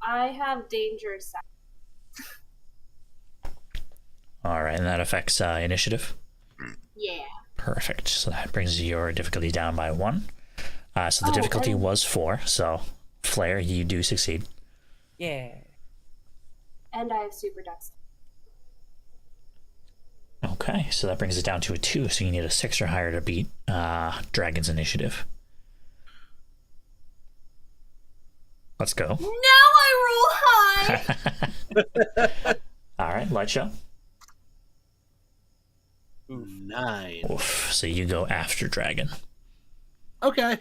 I have danger set. All right, and that affects initiative? Yeah. Perfect. So that brings your difficulty down by 1. So the difficulty was 4, so Flare, you do succeed. Yeah. And I have super dex. Okay, so that brings it down to a 2, so you need a 6 or higher to beat Dragon's initiative. Let's go. Now I roll high! All right, light show. Oof. 9. Oof. So you go after Dragon. Okay.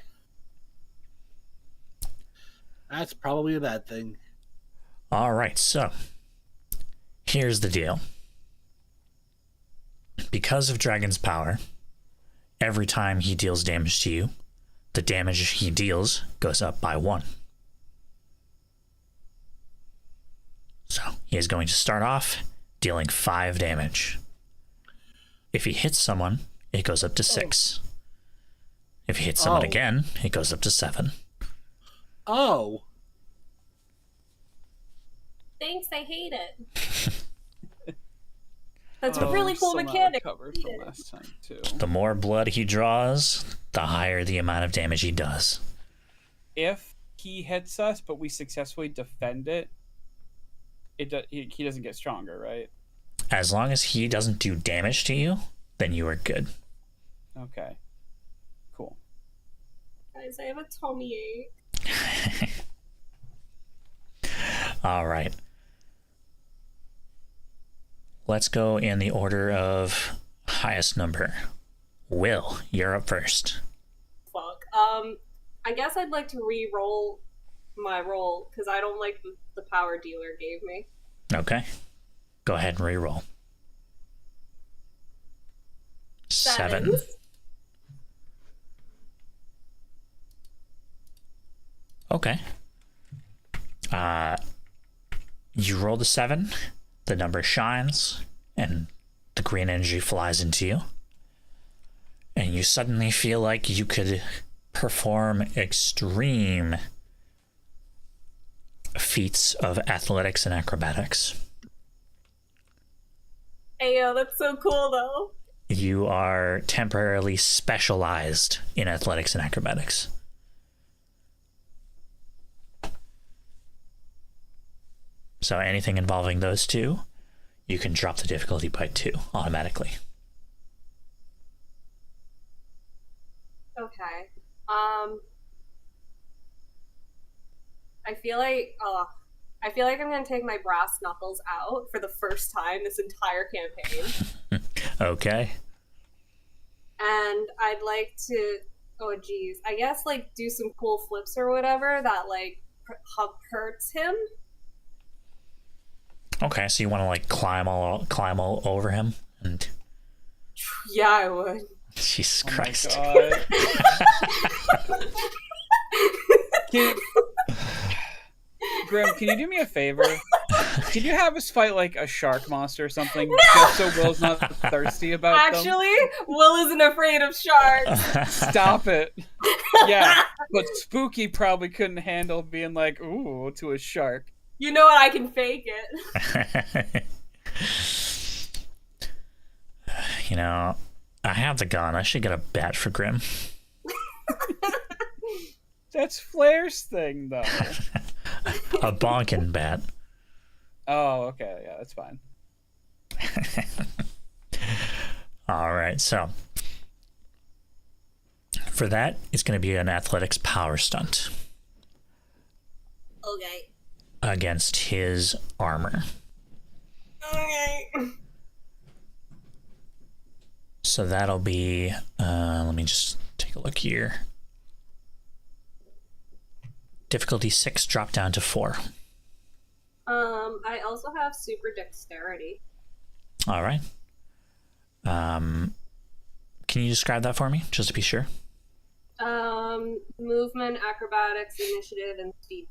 That's probably a bad thing. All right, so here's the deal. Because of Dragon's power, every time he deals damage to you, the damage he deals goes up by 1. So he is going to start off dealing 5 damage. If he hits someone, it goes up to 6. If he hits someone again, it goes up to 7. Oh. Thanks, I hate it. That's a really cool mechanic. Covered from last time too. The more blood he draws, the higher the amount of damage he does. If he hits us, but we successfully defend it, he doesn't get stronger, right? As long as he doesn't do damage to you, then you are good. Okay. Cool. Guys, I have a tummy ache. All right. Let's go in the order of highest number. Will, you're up first. Fuck. I guess I'd like to re-roll my roll, because I don't like the power dealer gave me. Okay. Go ahead and re-roll. 7. Okay. You roll the 7, the number shines, and the green energy flies into you. And you suddenly feel like you could perform extreme feats of athletics and acrobatics. Ayo, that's so cool, though. You are temporarily specialized in athletics and acrobatics. So anything involving those two, you can drop the difficulty by 2 automatically. Okay. I feel like I'm gonna take my brass knuckles out for the first time this entire campaign. Okay. And I'd like to, I guess like do some cool flips or whatever that like hurts him. Okay, so you want to like climb all over him, and Yeah, I would. Jesus Christ. My God. Grim, can you do me a favor? Can you have us fight like a shark monster or something? No! Just so Will's not thirsty about Actually, Will isn't afraid of sharks. them? Stop it. Yeah, but Spooky probably couldn't handle being like, ooh, to a shark. You know what? I can fake it. You know, I have the gun. I should get a bat for Grim. That's Flair's thing, though. A bonkin' bat. Oh, okay. Yeah, that's fine. All right, so for that, it's going to be an athletics power stunt. Okay. against his armor. Okay. So that'll be, let me just take a look here. Difficulty 6 drop down to 4. I also have super dexterity. All right. Can you describe that for me, just to be sure? Movement, acrobatics, initiative, and speed.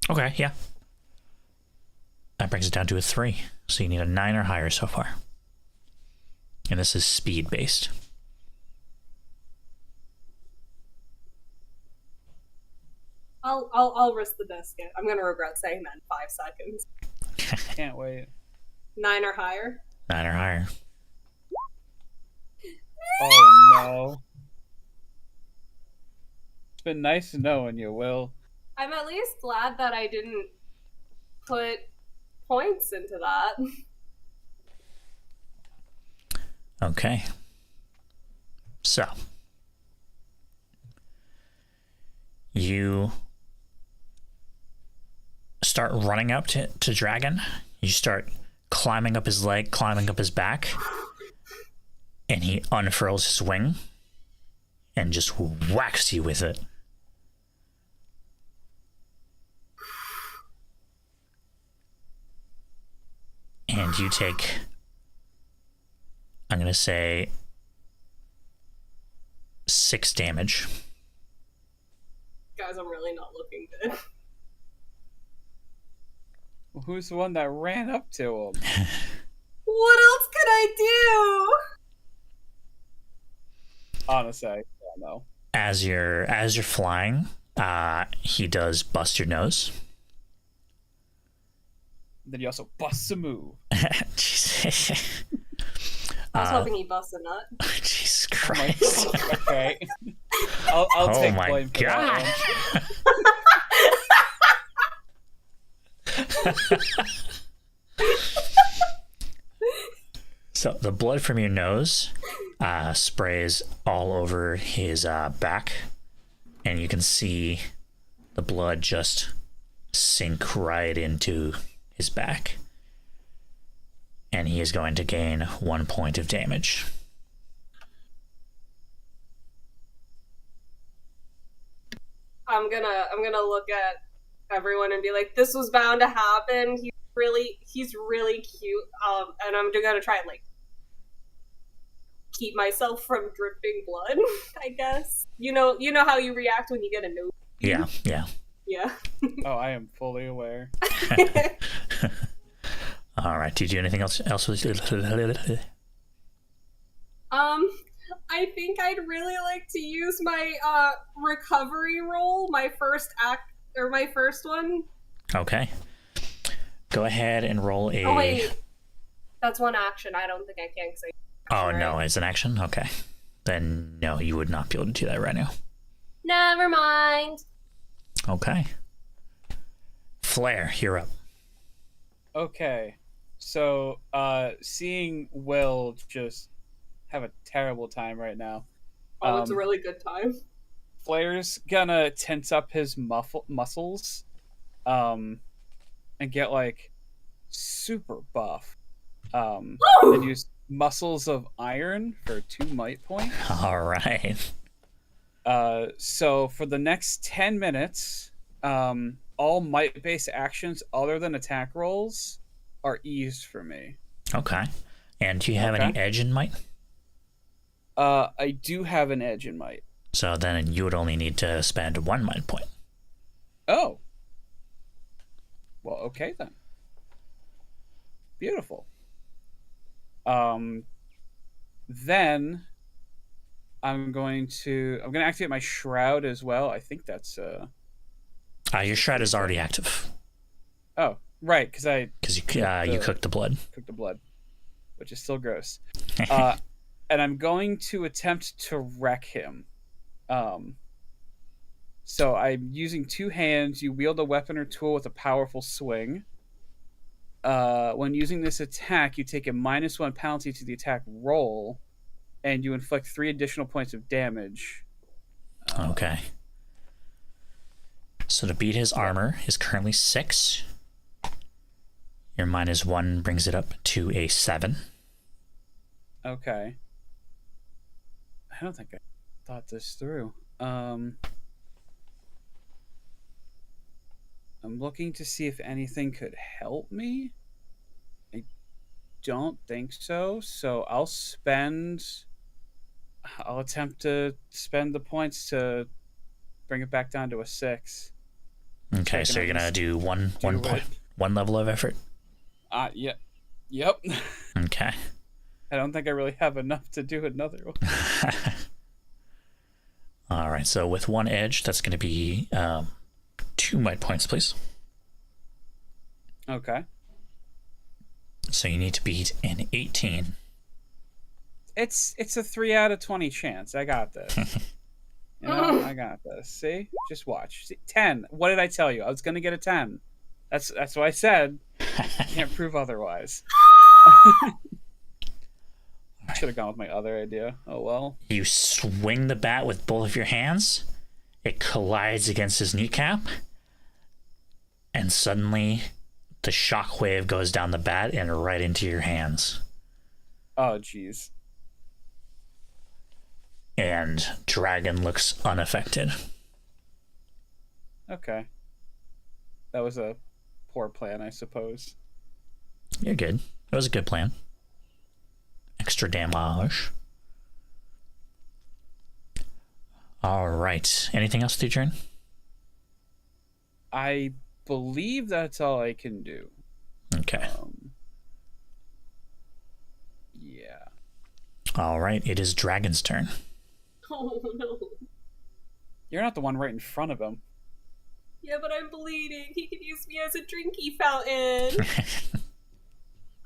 Okay, yeah. That brings it down to a 3. So you need a 9 or higher so far. And this is speed based. I'll risk the biscuit. I'm gonna regret saying that in 5 seconds. Can't wait. 9 or higher. 9 or higher. Oh no. It's been nice knowing you, Will. I'm at least glad that I didn't put points into that. Okay. So you start running up to Dragon. You start climbing up his leg, climbing up his back, and he unfurls his wing and just whacks you with it. And you take, I'm going to say, 6 damage. Guys, I'm really not looking good. Well, who's the one that ran up to him? What else could I do? Honestly, I don't know. As you're flying, he does bust your nose. Then he also busts a move. Jesus. I was hoping he busts a nut. Jesus Oh my Christ. God. Okay. I'll take my blame for God. that So the blood from your nose sprays all over his back, and you can see the blood just sink right into his back. And he is going to gain 1 point of damage. I'm gonna look at everyone and be like, "This was bound to happen. He's really cute." And I'm gonna try and like keep myself from dripping blood. I guess you know how you react when you get a nose. Yeah. Yeah. one. Oh, I am fully aware. All right. Do you do anything else? I think I'd really like to use my recovery roll, my first one. Okay. Go ahead and roll a. Oh wait, that's one action. I don't think I can. Oh no, it's an action. Okay. Then no, you would not be able to do that right now. Never mind. Okay. Flare, you're up. Okay. So, seeing Will just have a terrible time right now. Oh, it's a really good time. Flair's gonna tense up his muscles, and get like super buff. And use muscles of iron for 2 might points. All right. So for the next 10 minutes, all might-based actions other than attack rolls are eased for me. Okay. And do you have any edge in might? I do have an edge in might. So then you would only need to spend 1 might point. Oh. Well, okay then. Beautiful. Then I'm going to activate my shroud as well. I think that's Your shroud is already active. Oh, right, because you cooked the blood. Cooked the blood, which is still gross. And I'm going to attempt to wreck him. So I'm using 2 hands. You wield a weapon or tool with a powerful swing. When using this attack, you take a -1 penalty to the attack roll, and you inflict 3 additional points of damage. Okay. So to beat his armor is currently 6. Your -1 brings it up to a 7. Okay. I don't think I thought this through. I'm looking to see if anything could help me. I don't think so. So I'll attempt to spend the points to bring it back down to a 6. Okay, so you're gonna do one level of effort. Yeah. Yep. Okay. I don't think I really have enough to do another one. All right, so with 1 edge, that's gonna be 2 might points, please. Okay. So you need to beat an 18. It's a 3 out of 20 chance. I got this. You know, I got this. See? Just watch. See? 10. What did I tell you? I was gonna get a 10. That's what I said. Can't prove otherwise. I should have gone with my other idea. Oh well. You swing the bat with both of your hands. It collides against his kneecap. And suddenly, the shockwave goes down the bat and right into your hands. Oh jeez. And Dragon looks unaffected. Okay. That was a poor plan, I suppose. You're good. It was a good plan. Extra damage. All right. Anything else with your turn? I believe that's all I can do. Okay. Yeah. All right. It is Dragon's turn. Oh no. You're not the one right in front of him. Yeah, but I'm bleeding. He could use me as a drinky fountain.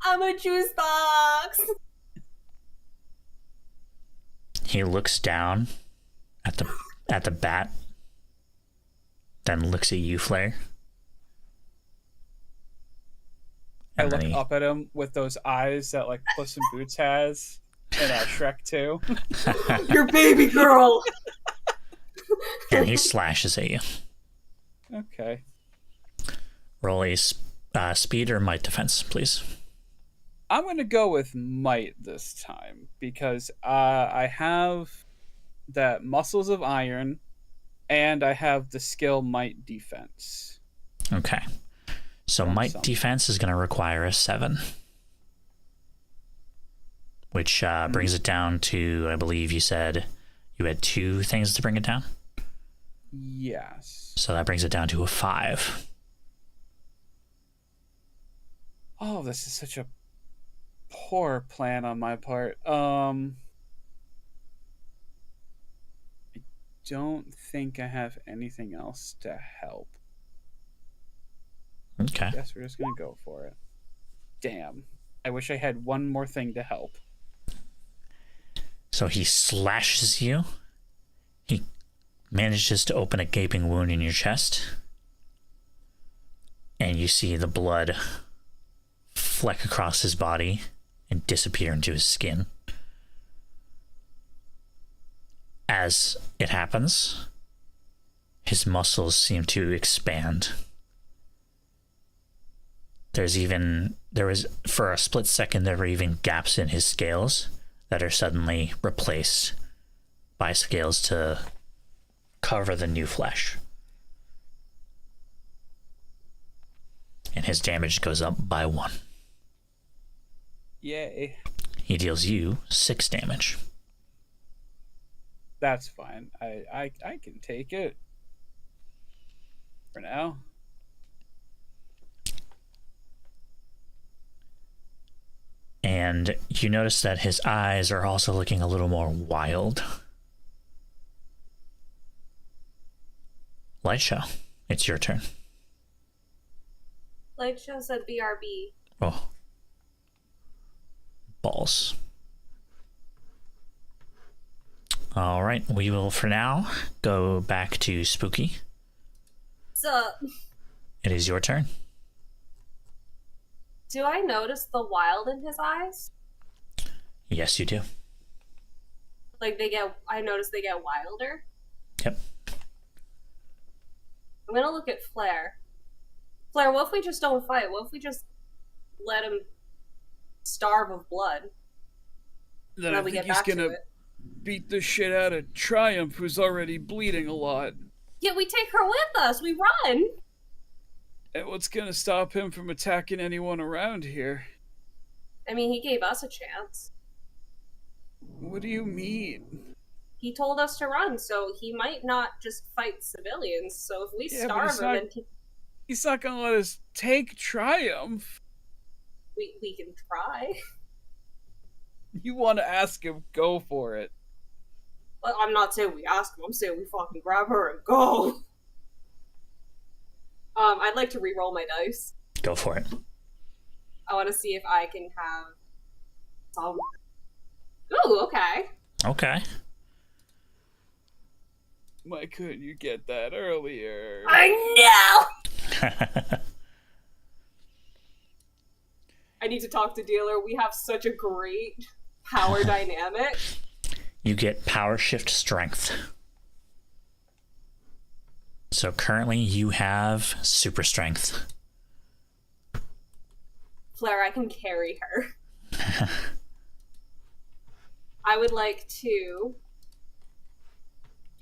I'm a juice box. He looks down at the bat, then looks at you, Flare. I look up at him with those eyes that like Puss in Boots has in Shrek 2. Your baby girl. And he slashes at you. Okay. Roll a speed or might defense, please. I'm going to go with might this time because I have that muscles of iron and I have the skill might defense. Okay. So might defense is going to require a 7. Which brings it down to, I believe you said you had 2 things to bring it down? Yes. So that brings it down to a 5. Oh, this is such a poor plan on my part. I don't think I have anything else to help. Okay. Guess we're just gonna go for it. Damn. I wish I had one more thing to help. So he slashes you. He manages to open a gaping wound in your chest. And you see the blood fleck across his body and disappear into his skin. As it happens, his muscles seem to expand. For a split second, there were even gaps in his scales that are suddenly replaced by scales to cover the new flesh. And his damage goes up by 1. Yay. He deals you 6 damage. That's fine. I can take it. For now. And you notice that his eyes are also looking a little more wild. Lightshow, it's your turn. Lightshow said BRB. Oh. Balls. All right, we will for now go back to Spooky. Sup? It is your turn. Do I notice the wild in his eyes? Yes, you do. Like I notice they get wilder. Yep. I'm gonna look at Flair. Flair, what if we just don't fight? What if we just let him starve of blood? Then I think he's gonna beat the shit out of Triumph, who's already bleeding a lot. Yeah, we take her with us. We run. And what's gonna stop him from attacking anyone around here? I mean, he gave us a chance. What do you mean? He told us to run, so he might not just fight civilians. So if we starve him, then he's not gonna let us take Triumph. we can try. You want to ask him? Go for it. Well, I'm not saying we ask him. I'm saying we fucking grab her and go. I'd like to re-roll my dice. Go for it. I want to see if I can have some. Ooh, okay. Okay. Why couldn't you get that earlier? I know! I need to talk to Dealer. We have such a great power dynamic. You get power shift strength. So currently you have super strength. Flair, I can carry her. I would like to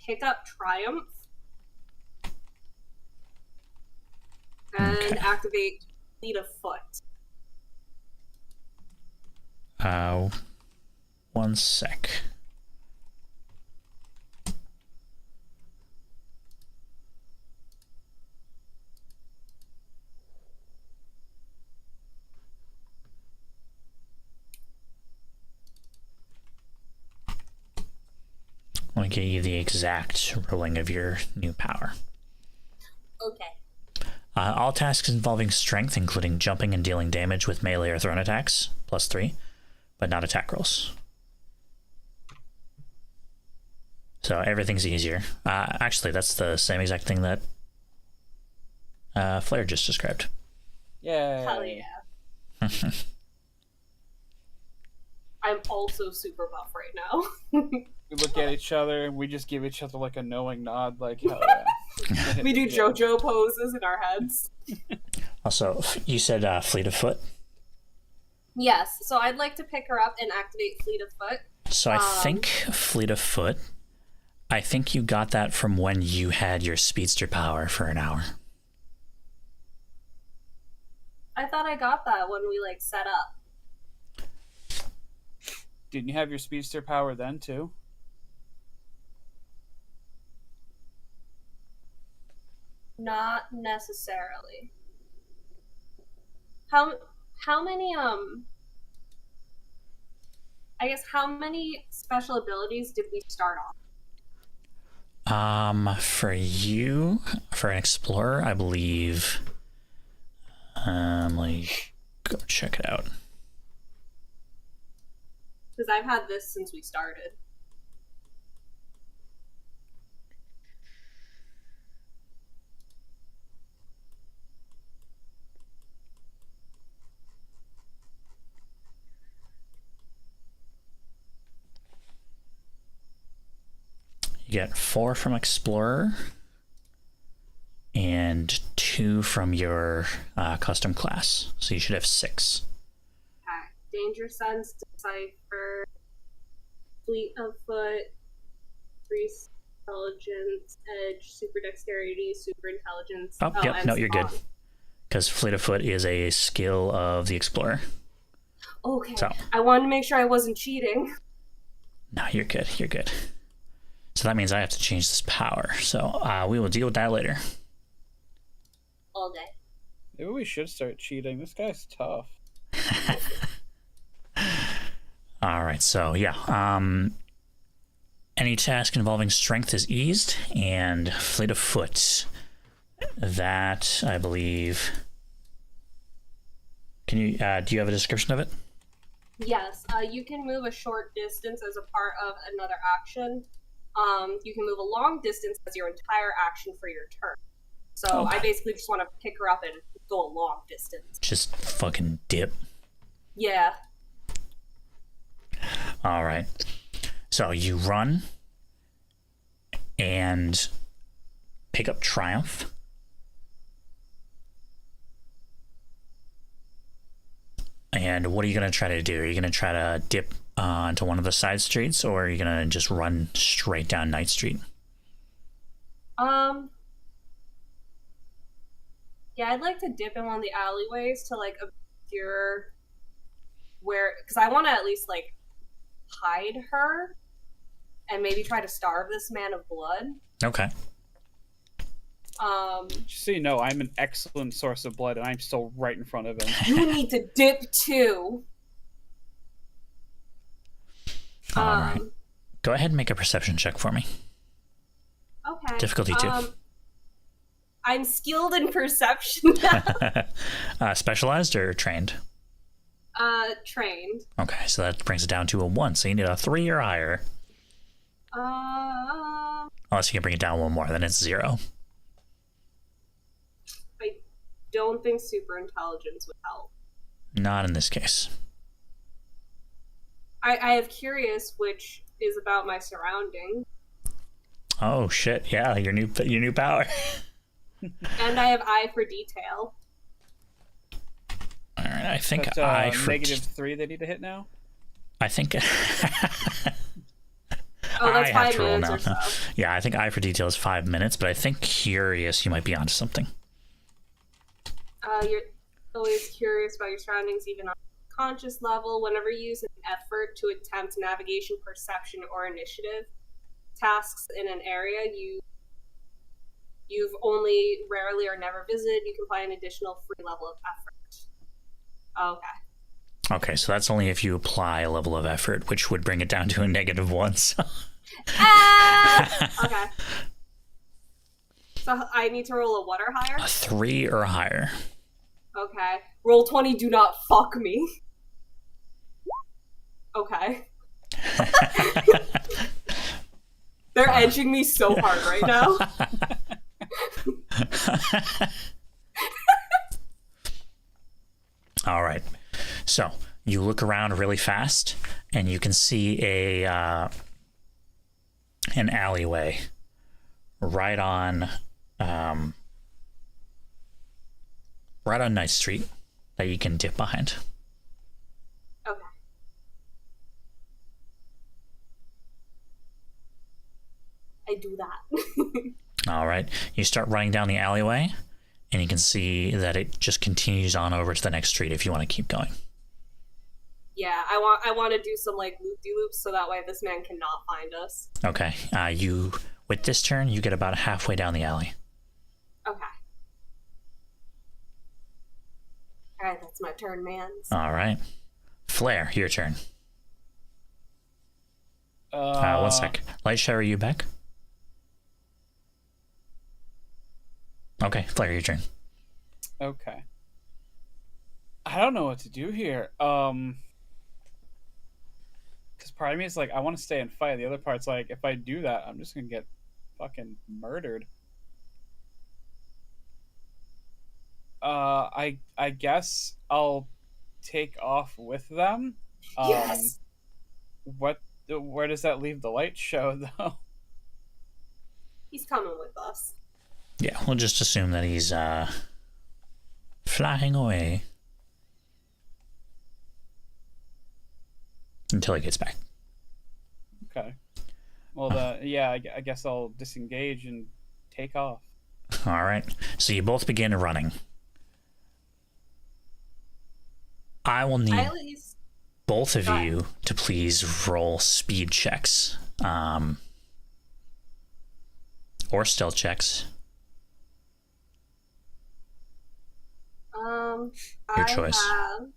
pick up Triumph and activate Fleet of Foot. 1 sec. Let me get you the exact rolling of your new power. Okay. All tasks involving strength, including jumping and dealing damage with melee or thrown attacks, +3, but not attack rolls. So everything's easier. Actually, that's the same exact thing that Flair just described. Yeah. Hell yeah. I'm also super buff right now. We look at each other and we just give each other like a knowing nod, like, hell yeah. We do JoJo poses in our heads. Also, you said Fleet of Foot? Yes, so I'd like to pick her up and activate Fleet of Foot. So I think Fleet of Foot, I think you got that from when you had your speedster power for an hour. I thought I got that when we, set up. Didn't you have your speedster power then, too? Not necessarily. How many, I guess how many special abilities did we start off? For you, for an explorer, I believe, let me go check it out. Because I've had this since we started. You get 4 from Explorer and 2 from your custom class. So you should have 6. Okay. Danger Sense, Decipher, Fleet of Foot, 3 Intelligence, Edge, Super Dexterity, Super Intelligence. Oh, yep, no, you're good. Spawn. Because Fleet of Foot is a skill of the Explorer. Okay. So. I wanted to make sure I wasn't cheating. No, you're good. You're good. So that means I have to change this power. So we will deal with that later. All day. Maybe we should start cheating. This guy's tough. All right. So yeah. Any task involving strength is eased, and Fleet of Foot. That I believe. Can you? Do you have a description of it? Yes. You can move a short distance as a part of another action. You can move a long distance as your entire action for your turn. So Okay. I basically just want to pick her up and go a long distance. Just fucking dip. Yeah. All right. So you run and pick up Triumph And what are you going to try to do? Are you going to try to dip onto one of the side streets, or are you going to just run straight down Night Street? Yeah, I'd like to dip in one of the alleyways to like obscure where, because I want to at least like hide her and maybe try to starve this man of blood. Okay. Just so you know, I'm an excellent source of blood, and I'm still right in front of him. You need to dip too. All right. Go ahead and make a perception check for me. Okay. Difficulty 2. I'm skilled in perception now. Specialized or trained? Trained. Okay, so that brings it down to a 1. So you need a 3 or higher. Unless you can bring it down 1 more, then it's 0. I don't think super intelligence would help. Not in this case. I have curious, which is about my surroundings, Oh shit! Yeah, your new power. and I have eye for detail. All right, I think But, I for -3 they need to hit now. I think. Oh, that's I have 5 to roll minutes now. or so. Yeah, I think eye for detail is 5 minutes, but I think curious you might be onto something. You're always curious about your surroundings, even on a conscious level. Whenever you use an effort to attempt navigation, perception, or initiative tasks in an area you've only rarely or never visited, you can apply an additional free level of effort. Okay. Okay, so that's only if you apply a level of effort, which would bring it down to a -1. So. Okay. So I need to roll a what or higher? A 3 or higher. Okay. Roll 20, do not fuck me. Okay. They're edging me so hard right now. All right. So you look around really fast, and you can see an alleyway right on Night Street that you can dip behind. Okay. I do that. All right. You start running down the alleyway, and you can see that it just continues on over to the next street if you want to keep going. Yeah, I want to do some like loop-de-loops so that way this man cannot find us. Okay. With this turn, you get about halfway down the alley. Okay. Alright, that's my turn, man. All right. Flare, your turn. 1 sec. Lightshare, are you back? Okay, Flare, your turn. Okay. I don't know what to do here. Because part of me is like, I want to stay and fight. The other part's like, if I do that, I'm just gonna get fucking murdered. I guess I'll take off with them. Yes. Where does that leave the light show though? He's coming with us. Yeah, we'll just assume that he's flying away until he gets back. Okay. Well, I guess I'll disengage and take off. All right. So you both begin running. I will need I at least both of Go you to please roll speed checks, or stealth checks. Your choice. I have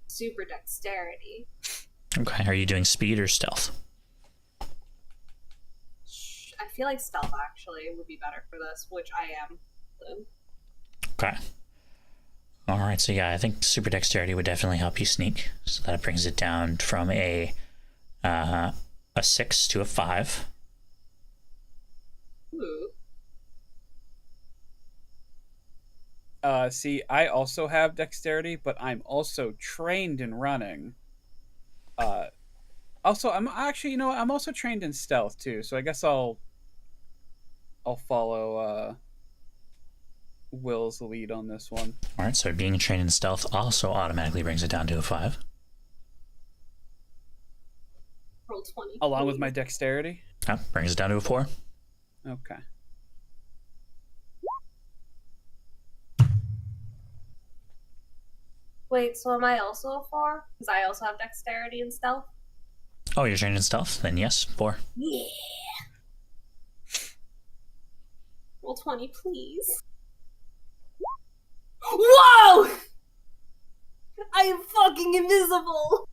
super dexterity. Okay. Are you doing speed or stealth? I feel like stealth actually would be better for this, which I am. Okay. All right. So yeah, I think super dexterity would definitely help you sneak. So that brings it down from a 6 to a 5. Ooh. See, I also have dexterity, but I'm also trained in running. Also, I'm actually, I'm also trained in stealth too. So I guess I'll follow Will's lead on this one. All right, so being trained in stealth also automatically brings it down to a 5. Roll 20. Along with please. my dexterity? Brings it down to a 4. Okay. Wait, so am I also a 4? Because I also have dexterity and stealth? Oh, you're trained in stealth? Then yes, 4. Yeah. Roll 20, please. Whoa! I am fucking invisible!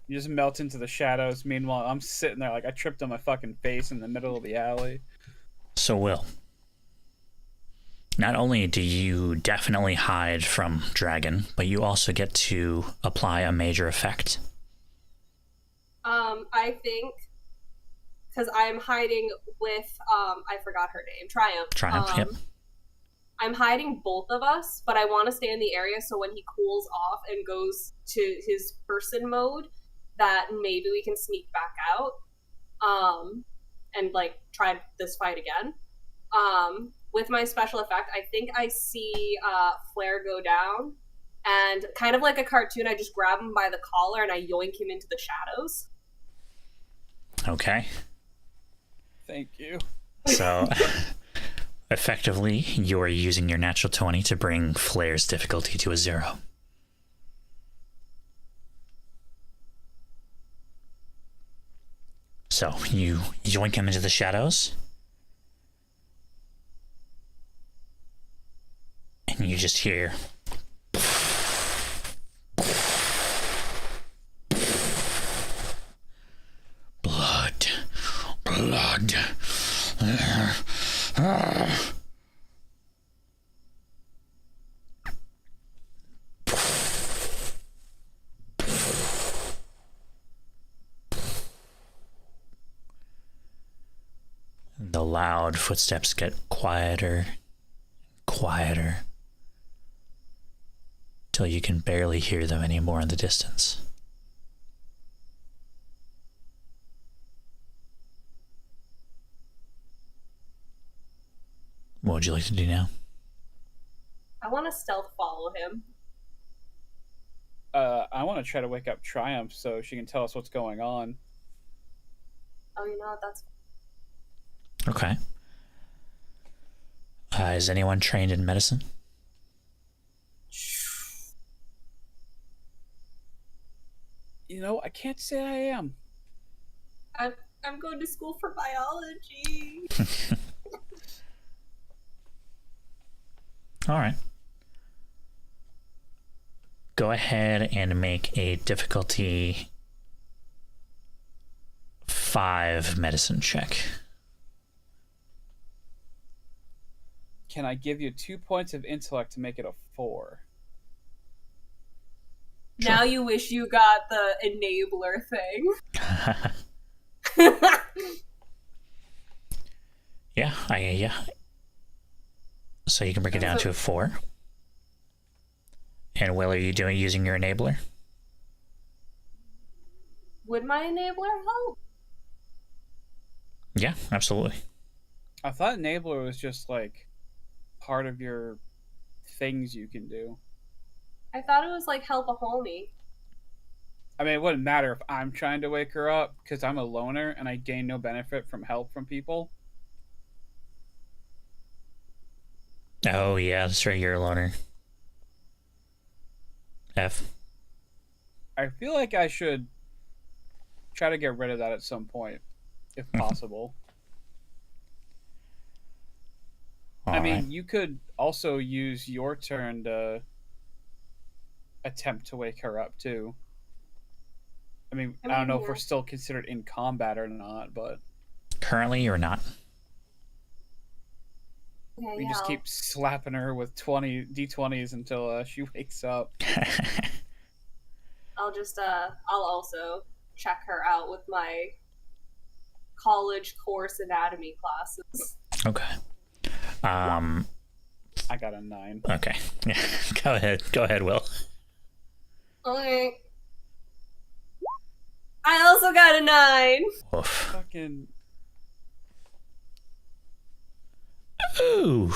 You just melt into the shadows. Meanwhile, I'm sitting there like I tripped on my fucking face in the middle of the alley. So, Will, not only do you definitely hide from Dragon, but you also get to apply a major effect. I think because I'm hiding with I forgot her name. Triumph. Yep. I'm hiding both of us, but I want to stay in the area so when he cools off and goes to his person mode, that maybe we can sneak back out, and like try this fight again. With my special effect, I think I see Flare go down, and kind of like a cartoon, I just grab him by the collar and I yoink him into the shadows. Okay. Thank you. So, effectively, you are using your natural 20 to bring Flare's difficulty to a 0. So, you yoink him into the shadows. And you just hear... Blood. Blood. The loud footsteps get quieter, quieter, till you can barely hear them anymore in the distance. What would you like to do now? I want to stealth follow him. I want to try to wake up Triumph so she can tell us what's going on. Oh, you know what? That's Okay. Is anyone trained in medicine? You know, I can't say I am. I'm going to school for biology. All right. Go ahead and make a difficulty 5 medicine check. Can I give you 2 points of intellect to make it a 4? Now you wish you got the enabler thing. Yeah. So you can break it down to a 4. And Will, are you using your enabler? Would my enabler help? Yeah, absolutely. I thought Enabler was just like part of your things you can do. I thought it was like help a homie. I mean, it wouldn't matter if I'm trying to wake her up because I'm a loner and I gain no benefit from help from people. Oh yeah, that's right, you're a loner. F. I feel like I should try to get rid of that at some point, if possible. I mean, you could also use your turn to attempt to wake her up, too. I mean, I don't know if we're still considered in combat or not, but... Currently, you're not. Okay, we just keep slapping her with d20s until she wakes up. I'll also check her out with my college course anatomy classes. Okay. I got a 9. Okay. Yeah. Go ahead, Will. Okay. I also got a 9. Oof. Fucking... Ooh.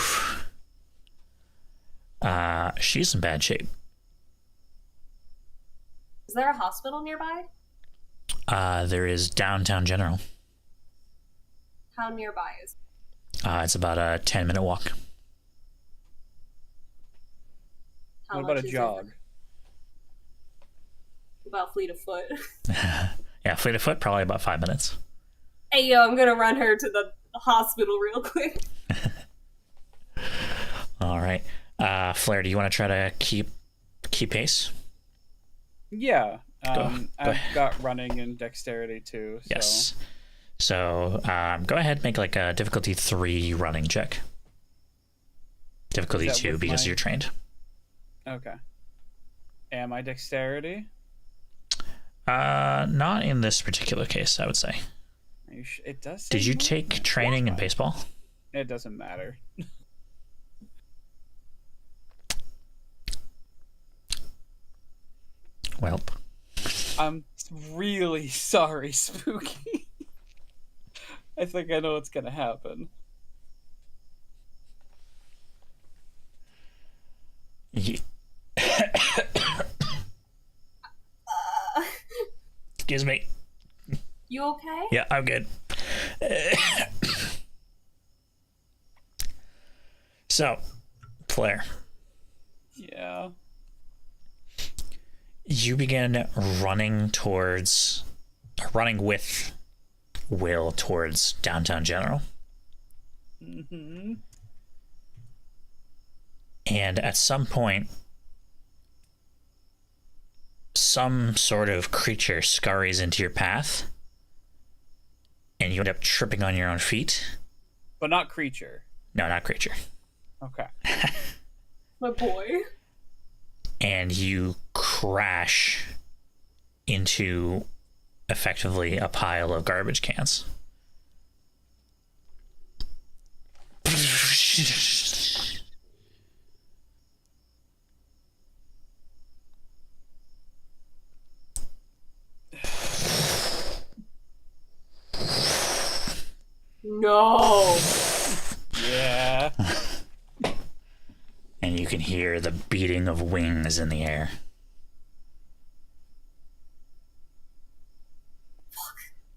She's in bad shape. Is there a hospital nearby? There is Downtown General. How nearby is it? It's about a 10-minute walk. How What about much a is jog? it? About fleet of foot. Yeah, fleet of foot, probably about 5 minutes. Hey, yo, I'm gonna run her to the hospital real quick. All right. Flair, do you want to try to keep pace? Yeah. Go I've got running and dexterity too. So. Yes. So go ahead, make like a difficulty 3 running check. Difficulty Is that 2 with because my- you're trained. Okay. And my dexterity? Not in this particular case, I would say. It does. Say Did you movement. take training in baseball? It doesn't matter. Well, I'm really sorry, Spooky. I think I know what's gonna happen. ye- Uh, excuse me. you okay? Yeah, I'm good. So, Flair, Yeah. you begin running with Will towards Downtown General. Mm-hmm. And at some point, some sort of creature scurries into your path, and you end up tripping on your own feet. But not creature. No, not creature. Okay. My boy. And you crash into effectively a pile of garbage cans. No. Yeah. And you can hear the beating of wings in the air.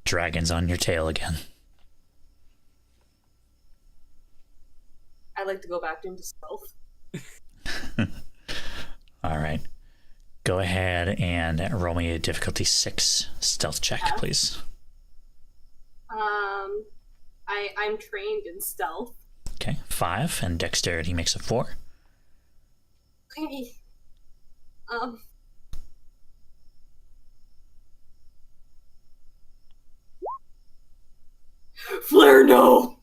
Dragons on your tail again. I'd like to go back into stealth. All right. Go ahead and roll me a difficulty 6 stealth check, Yeah. please. I'm trained in stealth. Okay, 5, and dexterity makes a 4. Um. Flare, no!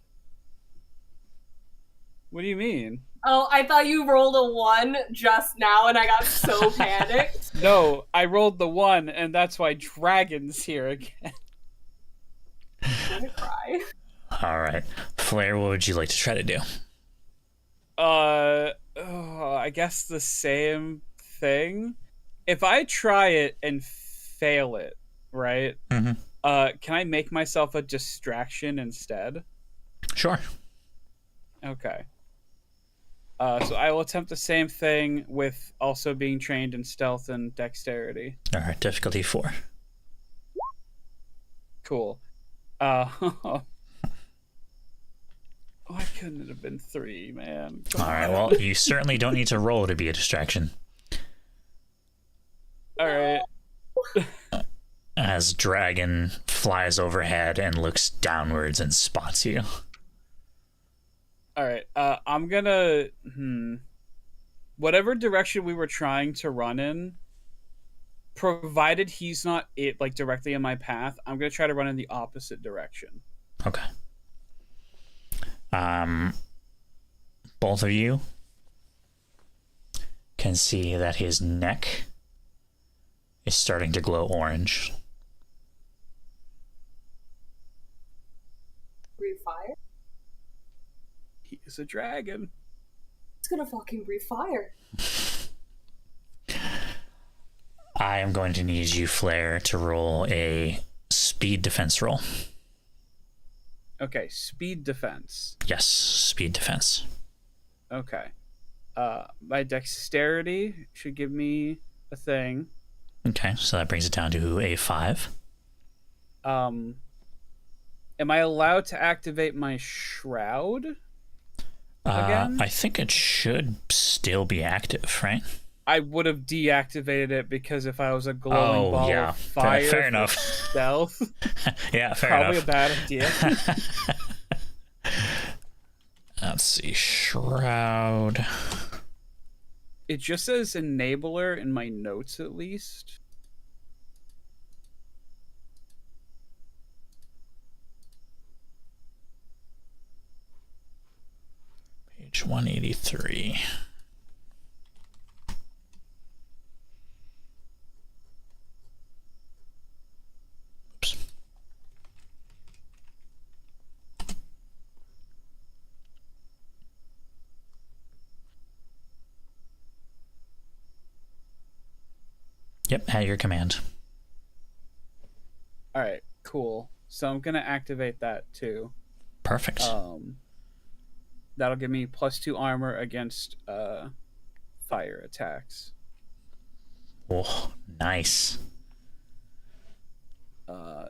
What do you mean? Oh, I thought you rolled a 1 just now, and I got so panicked. No, I rolled the 1, and that's why dragon's here again. I'm gonna cry. All right. Flair, what would you like to try to do? I guess the same thing. If I try it and fail it, right? Mm-hmm. Can I make myself a distraction instead? Sure. Okay. So I will attempt the same thing with also being trained in stealth and dexterity. All right, difficulty 4. Cool. Why couldn't it have been 3, man? Come All right, on. well, you certainly don't need to roll to be a distraction. All right. As dragon flies overhead and looks downwards and spots you. All right. I'm gonna. Whatever direction we were trying to run in, provided he's not like directly in my path, I'm gonna try to run in the opposite direction. Okay. Both of you can see that his neck is starting to glow orange. Breathe fire? He is a dragon. It's gonna fucking breathe fire. I am going to need you, Flair, to roll a speed defense roll. Okay, speed defense. Yes, speed defense. Okay. My dexterity should give me a thing. Okay, so that brings it down to a 5. Am I allowed to activate my shroud again? I think it should still be active, right? I would have deactivated it because if I was a glowing ball yeah. of fire, Fair for enough. stealth, Yeah, fair probably enough. a bad idea. Let's see, shroud. It just says enabler in my notes, at least. Page 183. Oops. Yep, at your command. All right, cool. So I'm gonna activate that too. Perfect. That'll give me +2 armor against fire attacks. Oh, nice.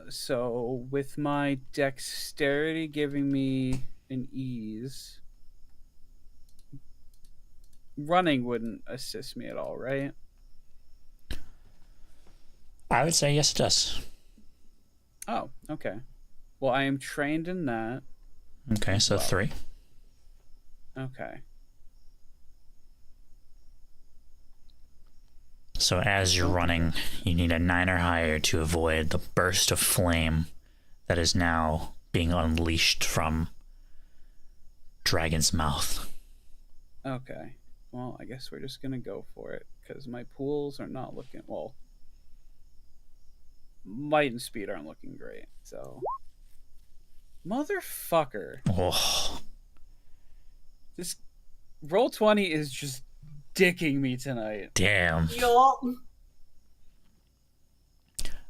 So with my dexterity giving me an ease, running wouldn't assist me at all, right? I would say yes, it does. Oh, okay. Well, I am trained in that. Okay, so Wow. 3. Okay. So as you're running, you need a 9 or higher to avoid the burst of flame that is now being unleashed from Dragon's mouth. Okay. Well, I guess we're just gonna go for it because my pools are not looking well. Might and speed aren't looking great. So, motherfucker, Oh, this Roll20 is just dicking me tonight. damn. Yup.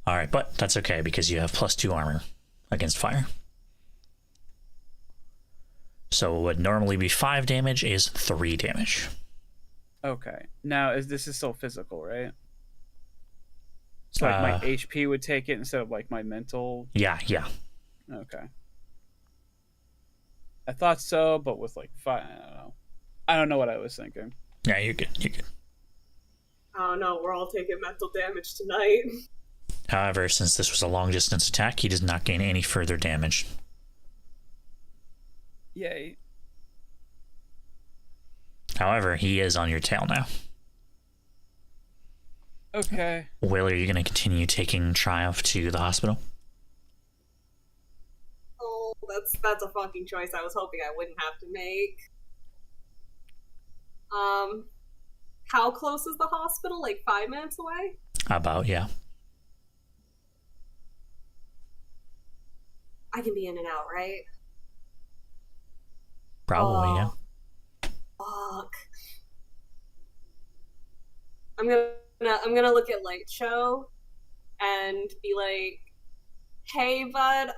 All right, but that's okay because you have +2 armor against fire. So what would normally be 5 damage is 3 damage. Okay. Now, this is still physical, right? So like my HP would take it instead of like my mental. Yeah. Okay. I thought so, but with like 5, I don't know. I don't know what I was thinking. Yeah, you're good. I don't know. We're all taking mental damage tonight. However, since this was a long distance attack, he does not gain any further damage. Yay. However, he is on your tail now. Okay. Will, are you going to continue taking Triumph to the hospital? Oh, that's a fucking choice I was hoping I wouldn't have to make. How close is the hospital? Like 5 minutes away? About, yeah. I can be in and out, right? Probably, yeah. Fuck. I'm gonna look at Light Show and be like, "Hey, bud,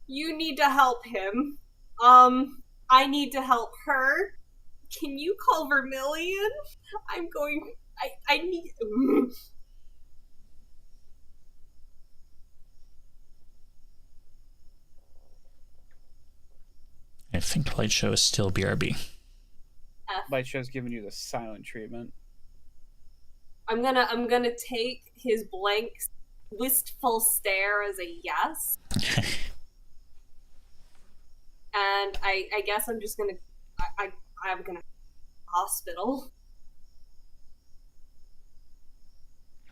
you need to help him. I need to help her. Can you call Vermilion? I need." I think Light Show is still BRB. Light Show's giving you the silent treatment. I'm gonna take his blank, wistful stare as a yes, and I guess I'm just gonna I'm gonna hospital.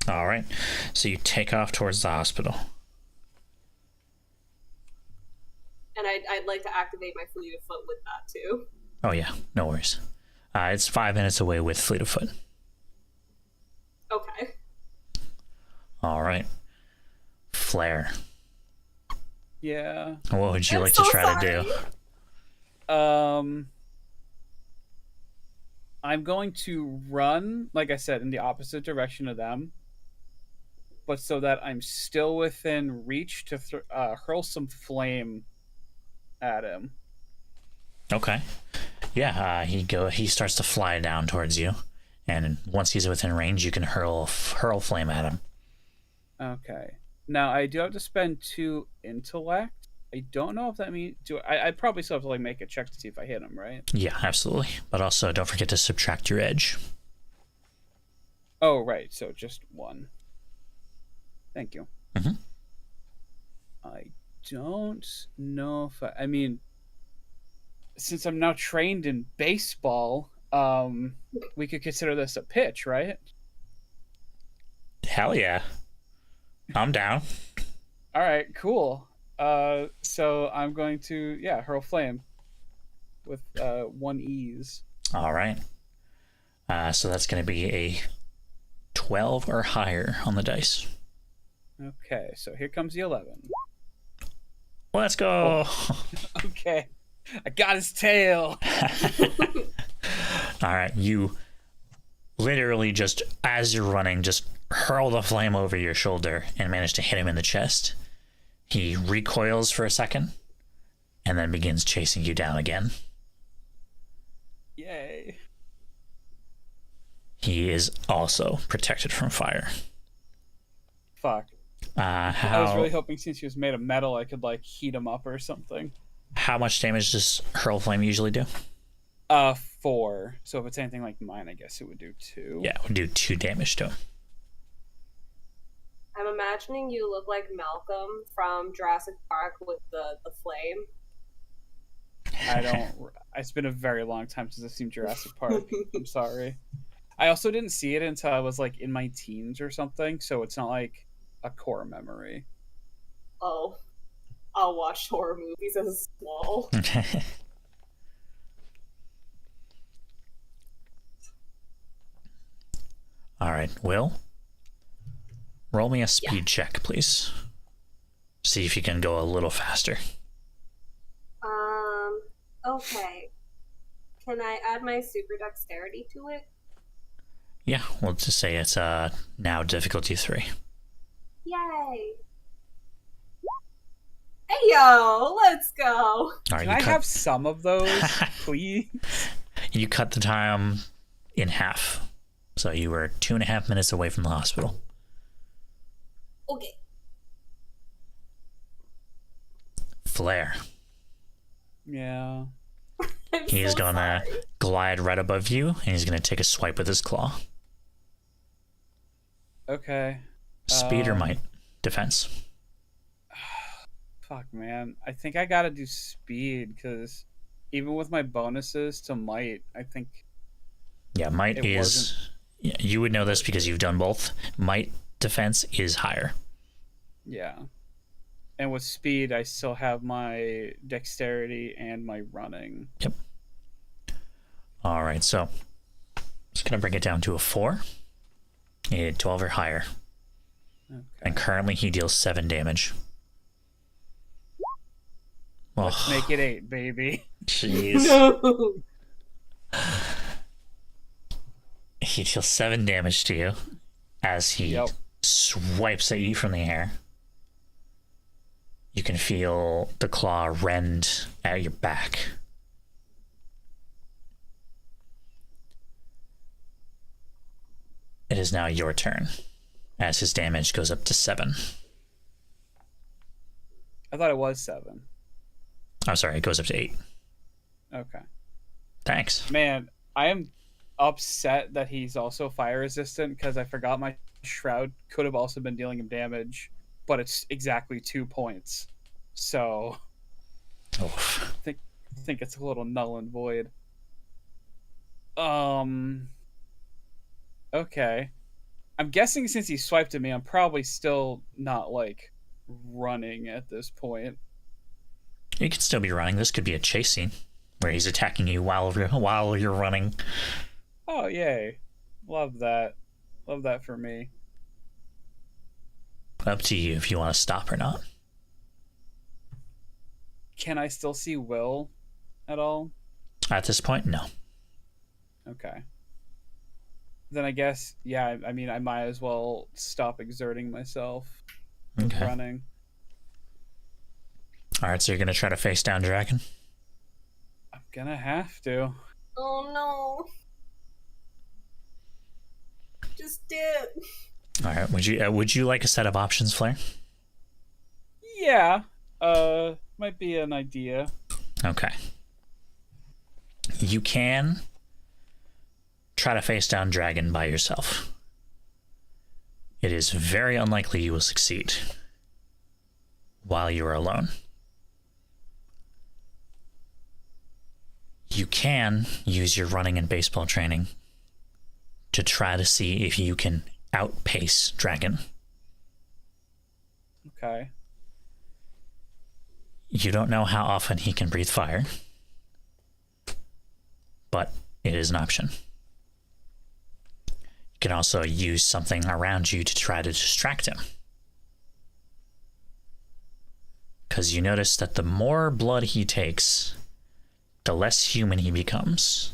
All right. So you take off towards the hospital. And I'd like to activate my fleet of foot with that too. Oh, yeah. No worries. It's 5 minutes away with Fleet of Foot. Okay. All right. Flare. Yeah. What would you I'm like so to try sorry. to do? I'm going to run, like I said, in the opposite direction of them. but so that I'm still within reach to hurl some flame at him. Okay. Yeah, he starts to fly down towards you, and once he's within range, you can hurl flame at him. Okay. Now I do have to spend 2 intellect. I don't know if that means I probably still have to like make a check to see if I hit him, right? Yeah, absolutely. But also, don't forget to subtract your edge. Oh, right. So just 1. Thank you. Mhm. I don't know if I mean, since I'm now trained in baseball, we could consider this a pitch, right? Hell yeah. I'm down. All right, cool. So I'm going to hurl flame with 1 ease. All right. So that's going to be a 12 or higher on the dice. Okay, so here comes the 11. Let's go. Okay, I got his tail. All right, you literally just, as you're running, just hurl the flame over your shoulder and manage to hit him in the chest. He recoils for a second and then begins chasing you down again. Yay. He is also protected from fire. Fuck. I was really hoping since he was made of metal, I could like heat him up or something. How much damage does hurl flame usually do? 4. So if it's anything like mine, I guess it would do 2. Yeah, it would do 2 damage to him. I'm imagining you look like Malcolm from Jurassic Park with the flame. I don't. It's been a very long time since I've seen Jurassic Park. I'm sorry. I also didn't see it until I was like in my teens or something, so it's not like a core memory. Oh, I'll watch horror movies as small. All right, Will, roll me a speed check, please. See if you can go a little faster. Okay. Can I add my super dexterity to it? Yeah, we'll just say it's now difficulty 3. Yay! Hey yo, let's go. All right, Can I have some of those, please? You cut the time in half, so you were 2.5 minutes away from the hospital. Okay. Flare. Yeah. He's so gonna sorry. glide right above you, and he's gonna take a swipe with his claw. Okay. Speed or might? Defense. Fuck, man. I think I gotta do speed because even with my bonuses to might, I think. Yeah, might It is. wasn't. Yeah, you would know this because you've done both. Might defense is higher. Yeah. And with speed, I still have my dexterity and my running. Yep. All right, so just gonna bring it down to a 4. You need 12 or higher, Okay. and currently he deals 7 damage. Let's Oh, make it 8, baby. jeez. No. He deals 7 damage to you as he Yep. swipes at you from the air. You can feel the claw rend at your back. It is now your turn, as his damage goes up to 7. I thought it was 7. I'm sorry, it goes up to 8. Okay. Thanks. Man, I am upset that he's also fire resistant because I forgot my shroud could have also been dealing him damage, but it's exactly 2 points. So Oof. I think it's a little null and void. Okay. I'm guessing since he swiped at me, I'm probably still not like running at this point. You could still be running. This could be a chase scene where he's attacking you while you're running. Oh, yay. Love that. Love that for me. Up to you if you want to stop or not. Can I still see Will at all? At this point, no. Okay. then I guess, yeah, I mean, I might as well stop exerting myself with Okay. running. All right, so you're gonna try to face down Dragon. I'm gonna have to. Oh no. Just dip. All right. Would you like a set of options, Flare? Yeah, might be an idea. Okay. You can try to face down Dragon by yourself. It is very unlikely you will succeed while you are alone. You can use your running and baseball training to try to see if you can outpace Dragon. Okay. You don't know how often he can breathe fire, but it is an option. You can also use something around you to try to distract him. Because you notice that the more blood he takes, the less human he becomes.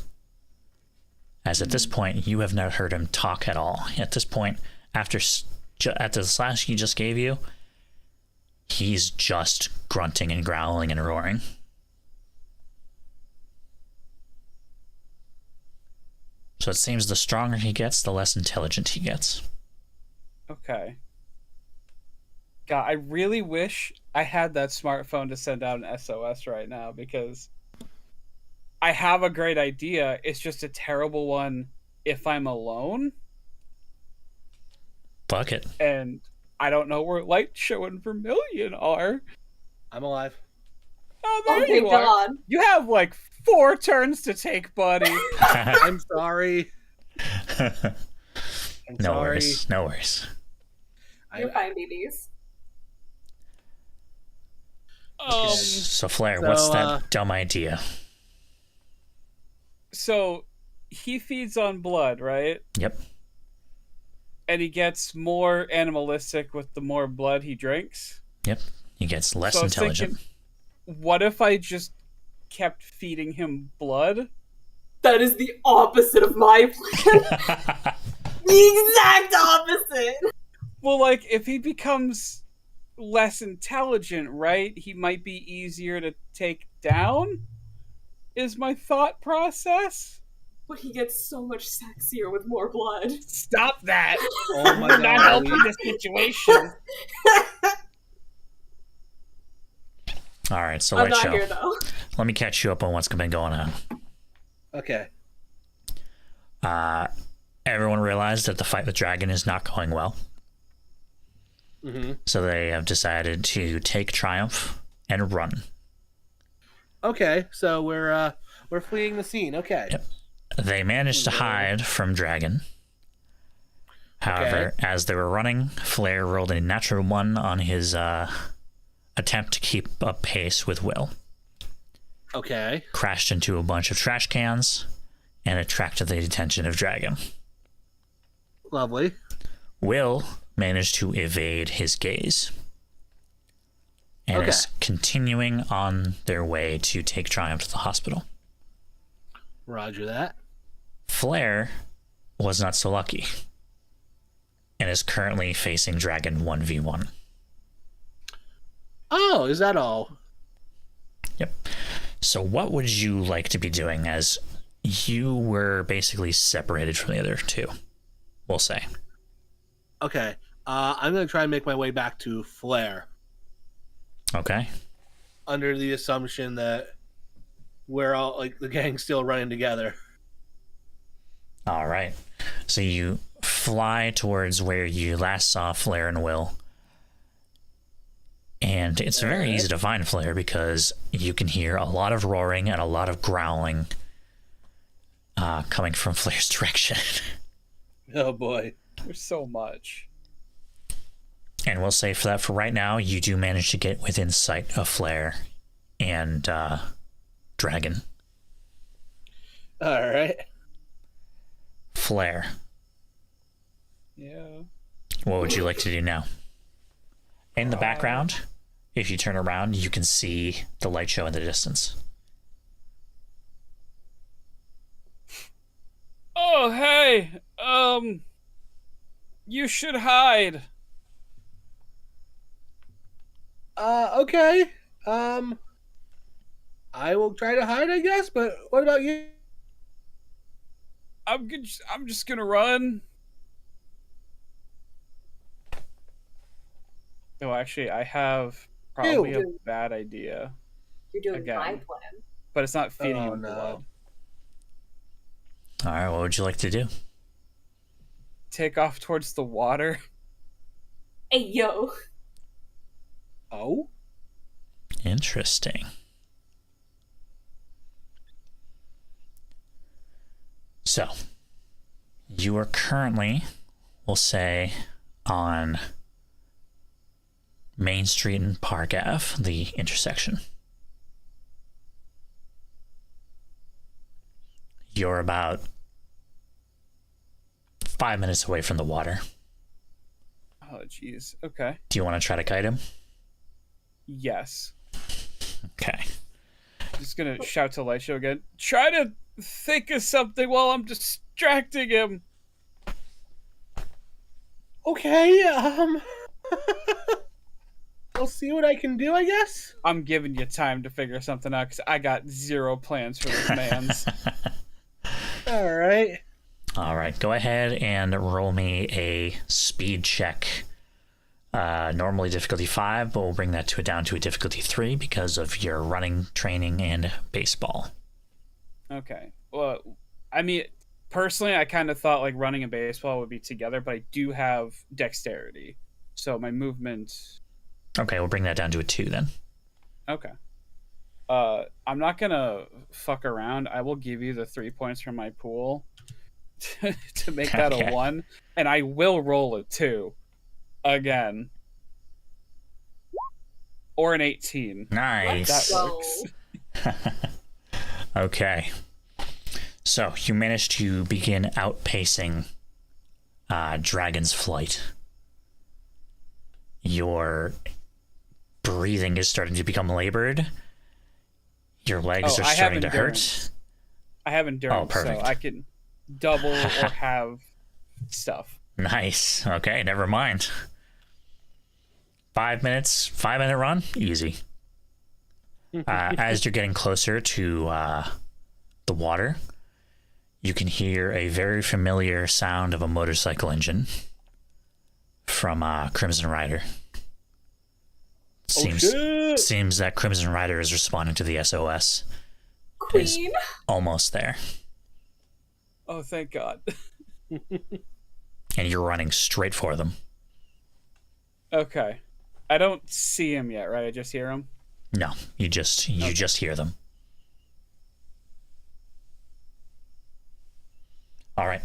As at this point, you have not heard him talk at all. At this point, after the slash he just gave you, he's just grunting and growling and roaring. So it seems the stronger he gets, the less intelligent he gets. Okay. God, I really wish I had that smartphone to send out an SOS right now, because I have a great idea. It's just a terrible one if I'm alone. Fuck it. And I don't know where Light Show and Vermilion are. I'm alive. Oh, there Oh you my are. god. You have like 4 turns to take, buddy. I'm sorry. I'm No sorry. worries. No worries. You're fine, babies. So Flare, So, what's that dumb idea? So he feeds on blood, right? Yep. And he gets more animalistic with the more blood he drinks. Yep. He gets less So I was intelligent. thinking, what if I just kept feeding him blood? That is the opposite of my plan. The exact opposite. Well, like, if he becomes less intelligent, right, he might be easier to take down, is my thought process. But he gets so much sexier with more blood. Stop that! Oh my You're not god. helping the situation. All right, so I'm Light not Show. here though. Let me catch you up on what's been going on. Okay. Everyone realized that the fight with Dragon is not going well. Mm-hmm. So they have decided to take Triumph and run. Okay, so we're fleeing the scene. Okay. Yep. They managed to hide from Dragon. However, as they were running, Flare rolled a natural 1 on his attempt to keep up pace with Will. Okay. Crashed into a bunch of trash cans and attracted the attention of Dragon. Lovely. Will managed to evade his gaze and is continuing on their way to take Triumph to the hospital. Roger that. Flare was not so lucky and is currently facing Dragon 1v1. Oh, is that all? Yep. So what would you like to be doing, as you were basically separated from the other two, we'll say? Okay. I'm going to try and make my way back to Flare Okay. under the assumption that we're all, like, the gang's still running together. All right. So you fly towards where you last saw Flare and Will. And it's very easy to find Flare because you can hear a lot of roaring and a lot of growling coming from Flare's direction. Oh, boy. There's so much. And we'll say for that, for right now, you do manage to get within sight of Flare and Dragon. All right. Flare, Yeah. what would you like to do now? In the background, if you turn around, you can see the light show in the distance. Oh, hey! You should hide. Okay. I will try to hide, I guess, but what about you? I'm good. I'm just gonna run. No, actually, I have probably a Ew. bad idea. You're doing Again. my plan. But it's not feeding Oh, him no. blood. All right, what would you like to do? Take off towards the water. Hey, yo. Oh? Interesting. So, you are currently, we'll say, on Main Street and Park Ave, the intersection. You're about 5 minutes away from the water. Oh, jeez. Okay. Do you want to try to kite him? Yes. Okay. Just gonna shout to Lightshow again. Try to think of something while I'm distracting him. Okay, I'll see what I can do, I guess. I'm giving you time to figure something out because I got zero plans for this man's. All right. All right, go ahead and roll me a speed check. Normally difficulty 5, but we'll bring that down to a difficulty 3 because of your running, training, and baseball. Okay. Well, I mean, personally, I kind of thought like running and baseball would be together, but I do have dexterity, so my movement. Okay, we'll bring that down to a 2 then. Okay. I'm not gonna fuck around. I will give you the 3 points from my pool to make that Okay. a 1, and I will roll a 2 again, or an 18. Nice. That works. Okay. So you managed to begin outpacing Dragon's Flight. Your breathing is starting to become labored. Your legs Oh, are I have starting to hurt. endurance. I have endurance, so perfect. I can double or have stuff. Nice. Okay, never mind. 5 minutes, 5-minute run, easy. As you're getting closer to the water, you can hear a very familiar sound of a motorcycle engine from Crimson Rider. Seems that Crimson Rider is responding to the SOS. Queen. Almost there. Oh, thank God. And you're running straight for them. Okay. I don't see him yet, right? I just hear him. No, you just hear them. All right.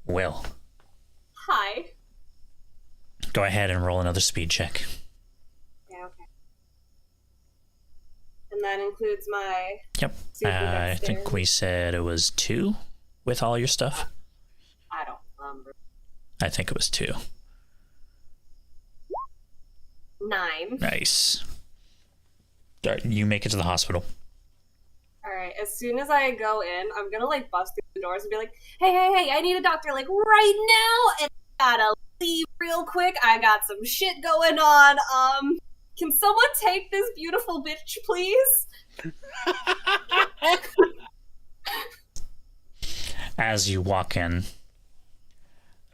Will, Hi. go ahead and roll another speed check. Yeah, okay. And that includes my Yep. super I dexterity. think we said it was 2 with all your stuff. I don't remember. I think it was 2. 9. Nice. All right, you make it to the hospital. Alright, as soon as I go in, I'm gonna like bust through the doors and be like, hey, I need a doctor like right now, and I gotta leave real quick. I got some shit going on. Can someone take this beautiful bitch, please? As you walk in,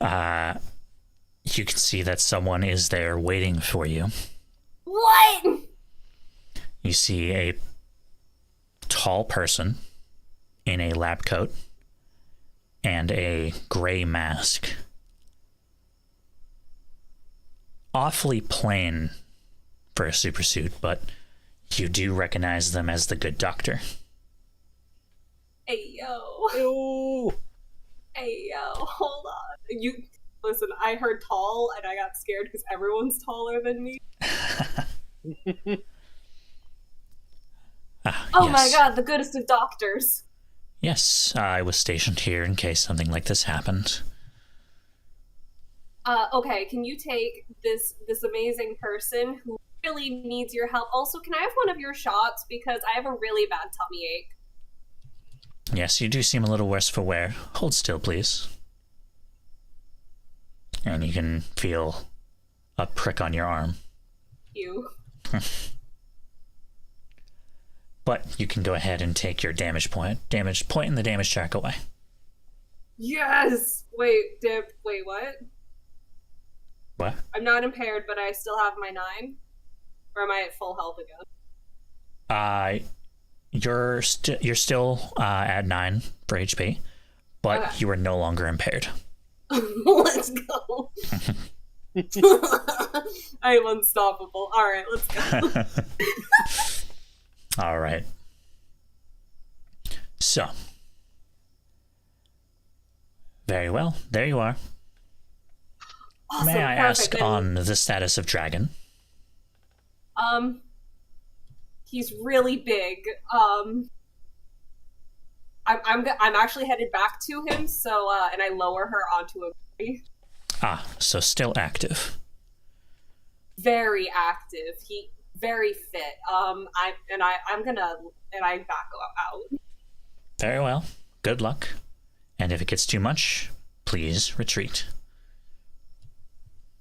you can see that someone is there waiting for you. What? You see a tall person in a lab coat and a gray mask. Awfully plain for a supersuit, but you do recognize them as the good doctor. Hey yo. Ew. Hey yo, hold on. You listen, I heard tall and I got scared because everyone's taller than me. Oh my Yes. god, the goodest of doctors. Yes, I was stationed here in case something like this happened. Okay, can you take this amazing person who really needs your help? Also, can I have one of your shots because I have a really bad tummy ache? Yes, you do seem a little worse for wear. Hold still, please. And you can feel a prick on your arm. You. But you can go ahead and take your damage point and the damage track away. Yes! Wait, Dip, wait, what? What? I'm not impaired, but I still have my 9? Or am I at full health again? You're still at 9 for HP, but Okay. you are no longer impaired. Let's go. I am unstoppable. Alright, let's go. All right. So, very well. There you are. Awesome, May I perfect. ask on the status of Dragon? He's really big. I'm actually headed back to him, so and I lower her onto a tree. Ah, so still active. Very active. He very fit. I back out. Very well. Good luck. And if it gets too much, please retreat.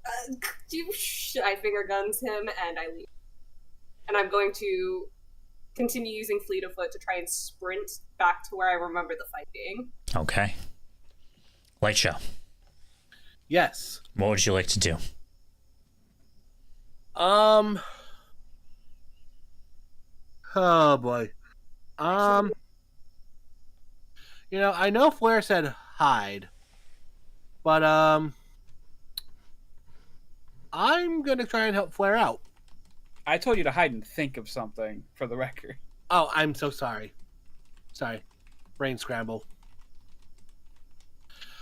I finger guns him and I leave. And I'm going to continue using Fleet of Foot to try and sprint back to where I remember the fight being. Okay. Light show. Yes. What would you like to do? Oh boy. I know Flair said hide, but I'm gonna try and help Flair out. I told you to hide and think of something, for the record. Oh, I'm so sorry. Sorry. Brain scramble.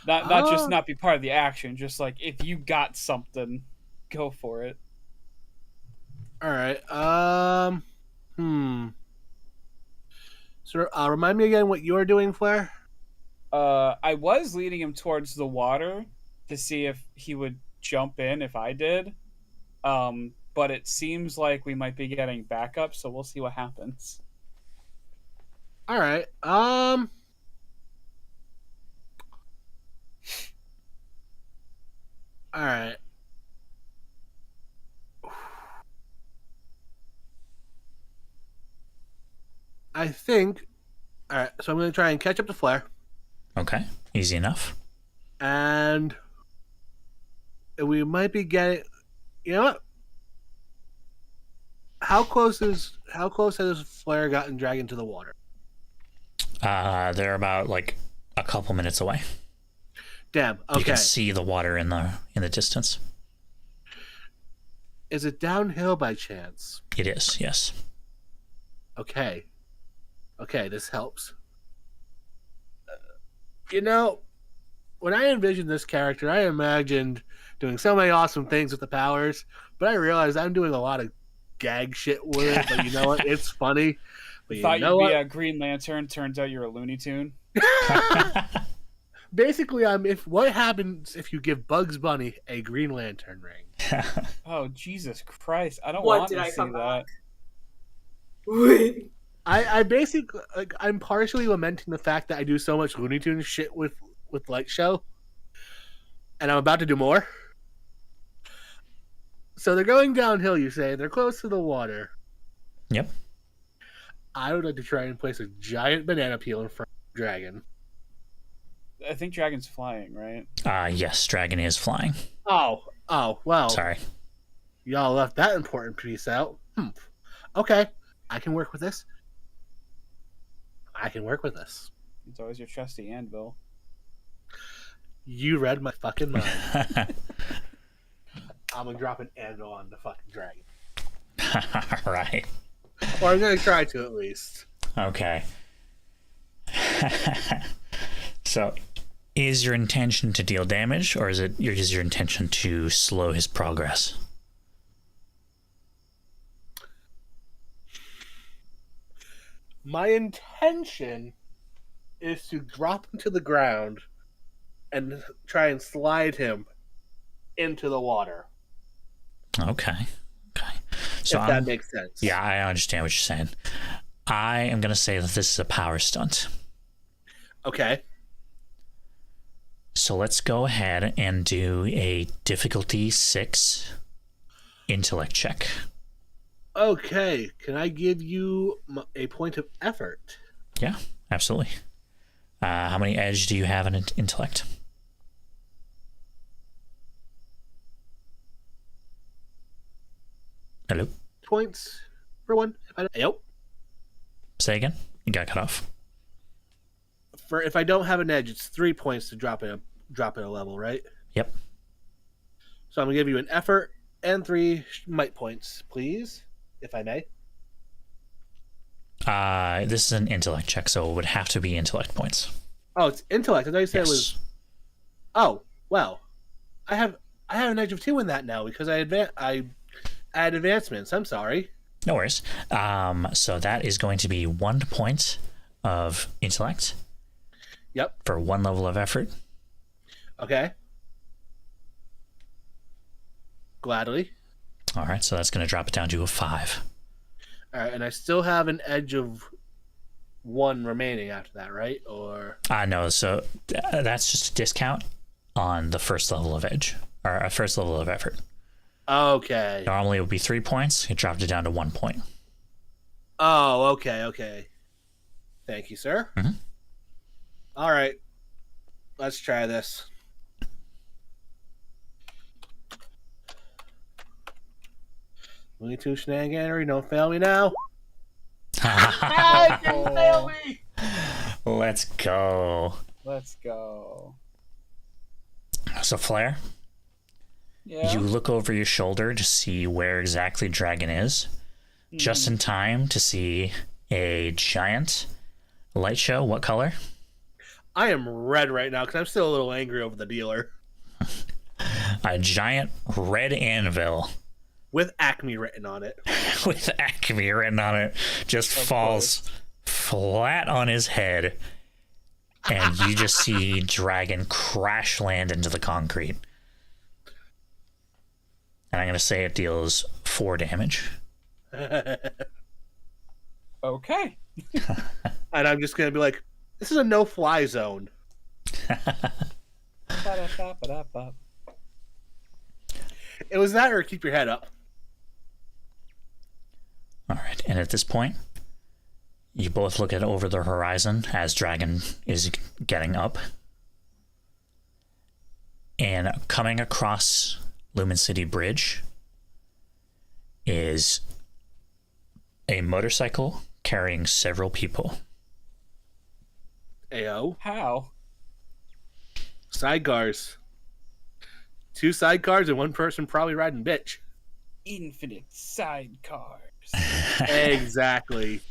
Not just not be part of the action, just like if you got something, go for it. Alright, So, remind me again what you're doing, Flair? I was leading him towards the water to see if he would jump in if I did. But it seems like we might be getting backup, so we'll see what happens. Alright, Alright. I think... Alright, so I'm going to try and catch up to Flair. Okay. Easy enough. And... we might be getting... You know what? How close has Flair gotten dragged into the water? They're about like a couple minutes away. Damn, okay. You can see the water in the distance. Is it downhill by chance? It is, yes. Okay. Okay, this helps. When I envisioned this character, I imagined doing so many awesome things with the powers, but I realized I'm doing a lot of gag shit with it, but you know what? It's funny. But you Thought know you'd what? be a Green Lantern, turns out you're a Looney Tune. Basically, what happens if you give Bugs Bunny a Green Lantern ring? Oh, Jesus Christ. I don't What want did to I see come that. back? Wait. I basically, I'm partially lamenting the fact that I do so much Looney Tunes shit with Light Show, and I'm about to do more. So they're going downhill, you say. They're close to the water. Yep. I would like to try and place a giant banana peel in front of the dragon. I think Dragon's flying, right? Yes, Dragon is flying. Oh, well. Sorry. Y'all left that important piece out. Okay, I can work with this. It's always your trusty anvil. You read my fucking mind. I'm gonna drop an anvil on the fucking dragon. All right. Or I'm gonna try to at least. Okay. So, is your intention to deal damage, or is your intention to slow his progress? My intention is to drop him to the ground and try and slide him into the water. Okay. So if that makes sense. Yeah, I understand what you're saying. I am going to say that this is a power stunt. Okay. So let's go ahead and do a difficulty 6 intellect check. Okay. Can I give you a point of effort? Yeah, absolutely. How many edge do you have in intellect? Hello? Points for one. Yep. Say again? You got cut off. For if I don't have an edge, it's 3 points to drop in a level, right? Yep. So I'm gonna give you an effort and 3 might points, please, if I may. This is an intellect check, so it would have to be intellect points. Oh, it's intellect. I thought you said Yes. it was. Oh well, I have an edge of 2 in that now because I add advancements. I'm sorry. No worries. So that is going to be 1 point of intellect. Yep. For 1 level of effort. Okay. Gladly. All right, so that's going to drop it down to a 5. All right, and I still have an edge of 1 remaining after that, right? Or No, so that's just a discount on the first level of edge, or a first level of effort. okay. Normally it would be 3 points. It dropped it down to 1 point. Oh, okay. Thank you, sir. Mhm. All right, let's try this. Looney Tunes shenaniganery, don't fail me now. Ah, didn't fail me. Let's go. Let's go. So Flare, Yeah. you look over your shoulder to see where exactly Dragon is, just in time to see a giant light show. What color? I am red right now because I'm still a little angry over the dealer A giant red anvil with Acme written on it. with Acme written on it just falls flat on his head, and you just see Dragon crash land into the concrete. And I'm going to say it deals 4 damage. Okay. And I'm just gonna be like, this is a no-fly zone. Ba-da-ba-ba-da-ba. It was that or keep your head up. All right, and at this point, you both look at over the horizon as Dragon is getting up. And coming across Lumen City Bridge is a motorcycle carrying several people. Ayo. How? Sidecars. 2 sidecars and 1 person probably riding bitch. Infinite sidecars. Exactly.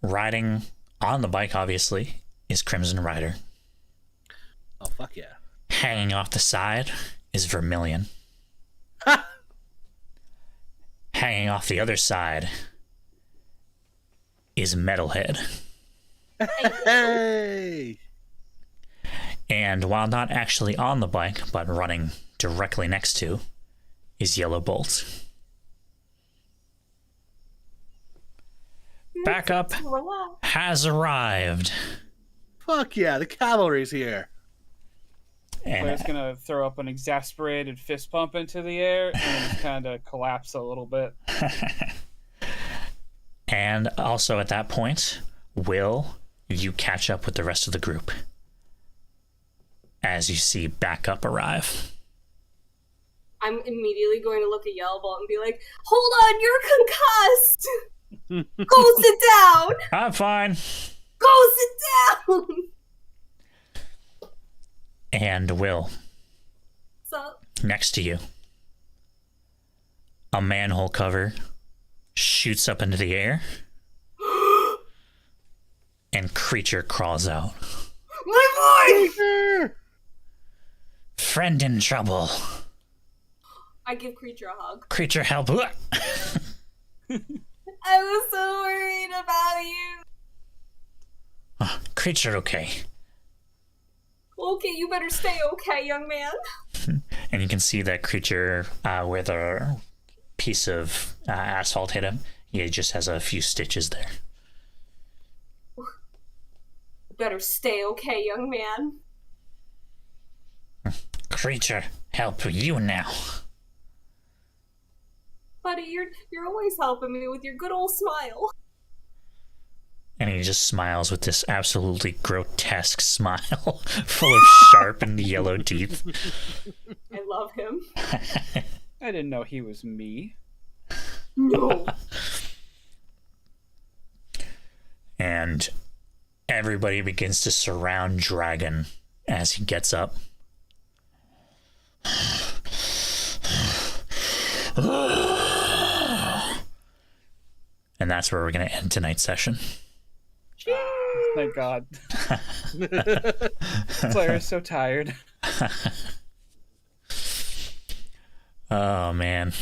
Riding on the bike, obviously, is Crimson Rider. Oh, fuck yeah. Hanging off the side is Vermilion. Ha! Hanging off the other side is Metalhead. Hey! And while not actually on the bike, but running directly next to, is Yellow Bolt. Backup has arrived. Fuck yeah, the cavalry's here. Claire's And, gonna throw up an exasperated fist pump into the air and kind of collapse a little bit. and also at that point, Will, you catch up with the rest of the group as you see Backup arrive. I'm immediately going to look at Yellow Bolt and be like, "Hold on, you're concussed. Go sit down. I'm fine. Go sit down." And Will, So next to you, a manhole cover shoots up into the air, and Creature crawls out. my boy. Friend in trouble. I give Creature a hug. Creature help. I was so worried about you. Creature okay. Okay, you better stay okay, young man. And you can see that Creature where the piece of asphalt hit him. He just has a few stitches there. better stay okay, young man. Creature, help you now. Buddy, you're always helping me with your good old smile. And he just smiles with this absolutely grotesque smile, full of sharpened yellow teeth. I love him. I didn't know he was me. No. And everybody begins to surround Dragon as he gets up. And that's where we're going to end tonight's session. Thank God. Claire is so tired. Oh, man.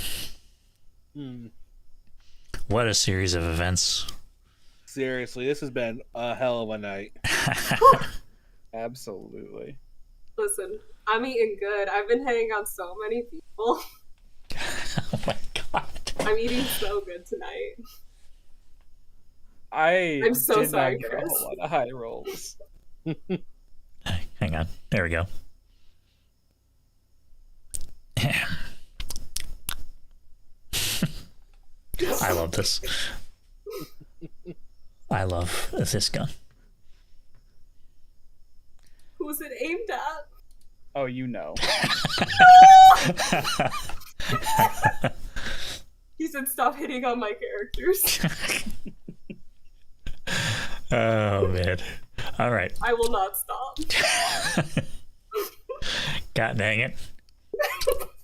What a series of events. Seriously, this has been a hell of a night. Absolutely. Listen, I'm eating good. I've been hitting on so many people. Oh, my God. I'm eating so good tonight. I'm so did sorry, not get Chris. a whole lot of high rolls. Hang on. There we go. I love this. I love this gun. Who's it aimed at? Oh, you know. He said stop hitting on my characters. Oh, man. All right. I will not stop. God dang it.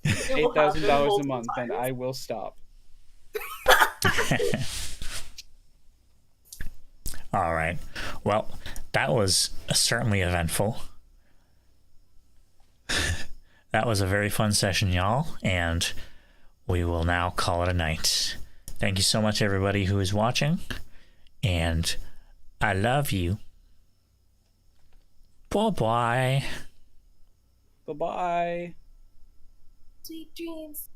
It will happen $8,000 a multiple month, and times. I will stop. All right. Well, that was certainly eventful. That was a very fun session, y'all, and we will now call it a night. Thank you so much, everybody who is watching, and I love you. Bye-bye. Bye-bye. Sweet dreams.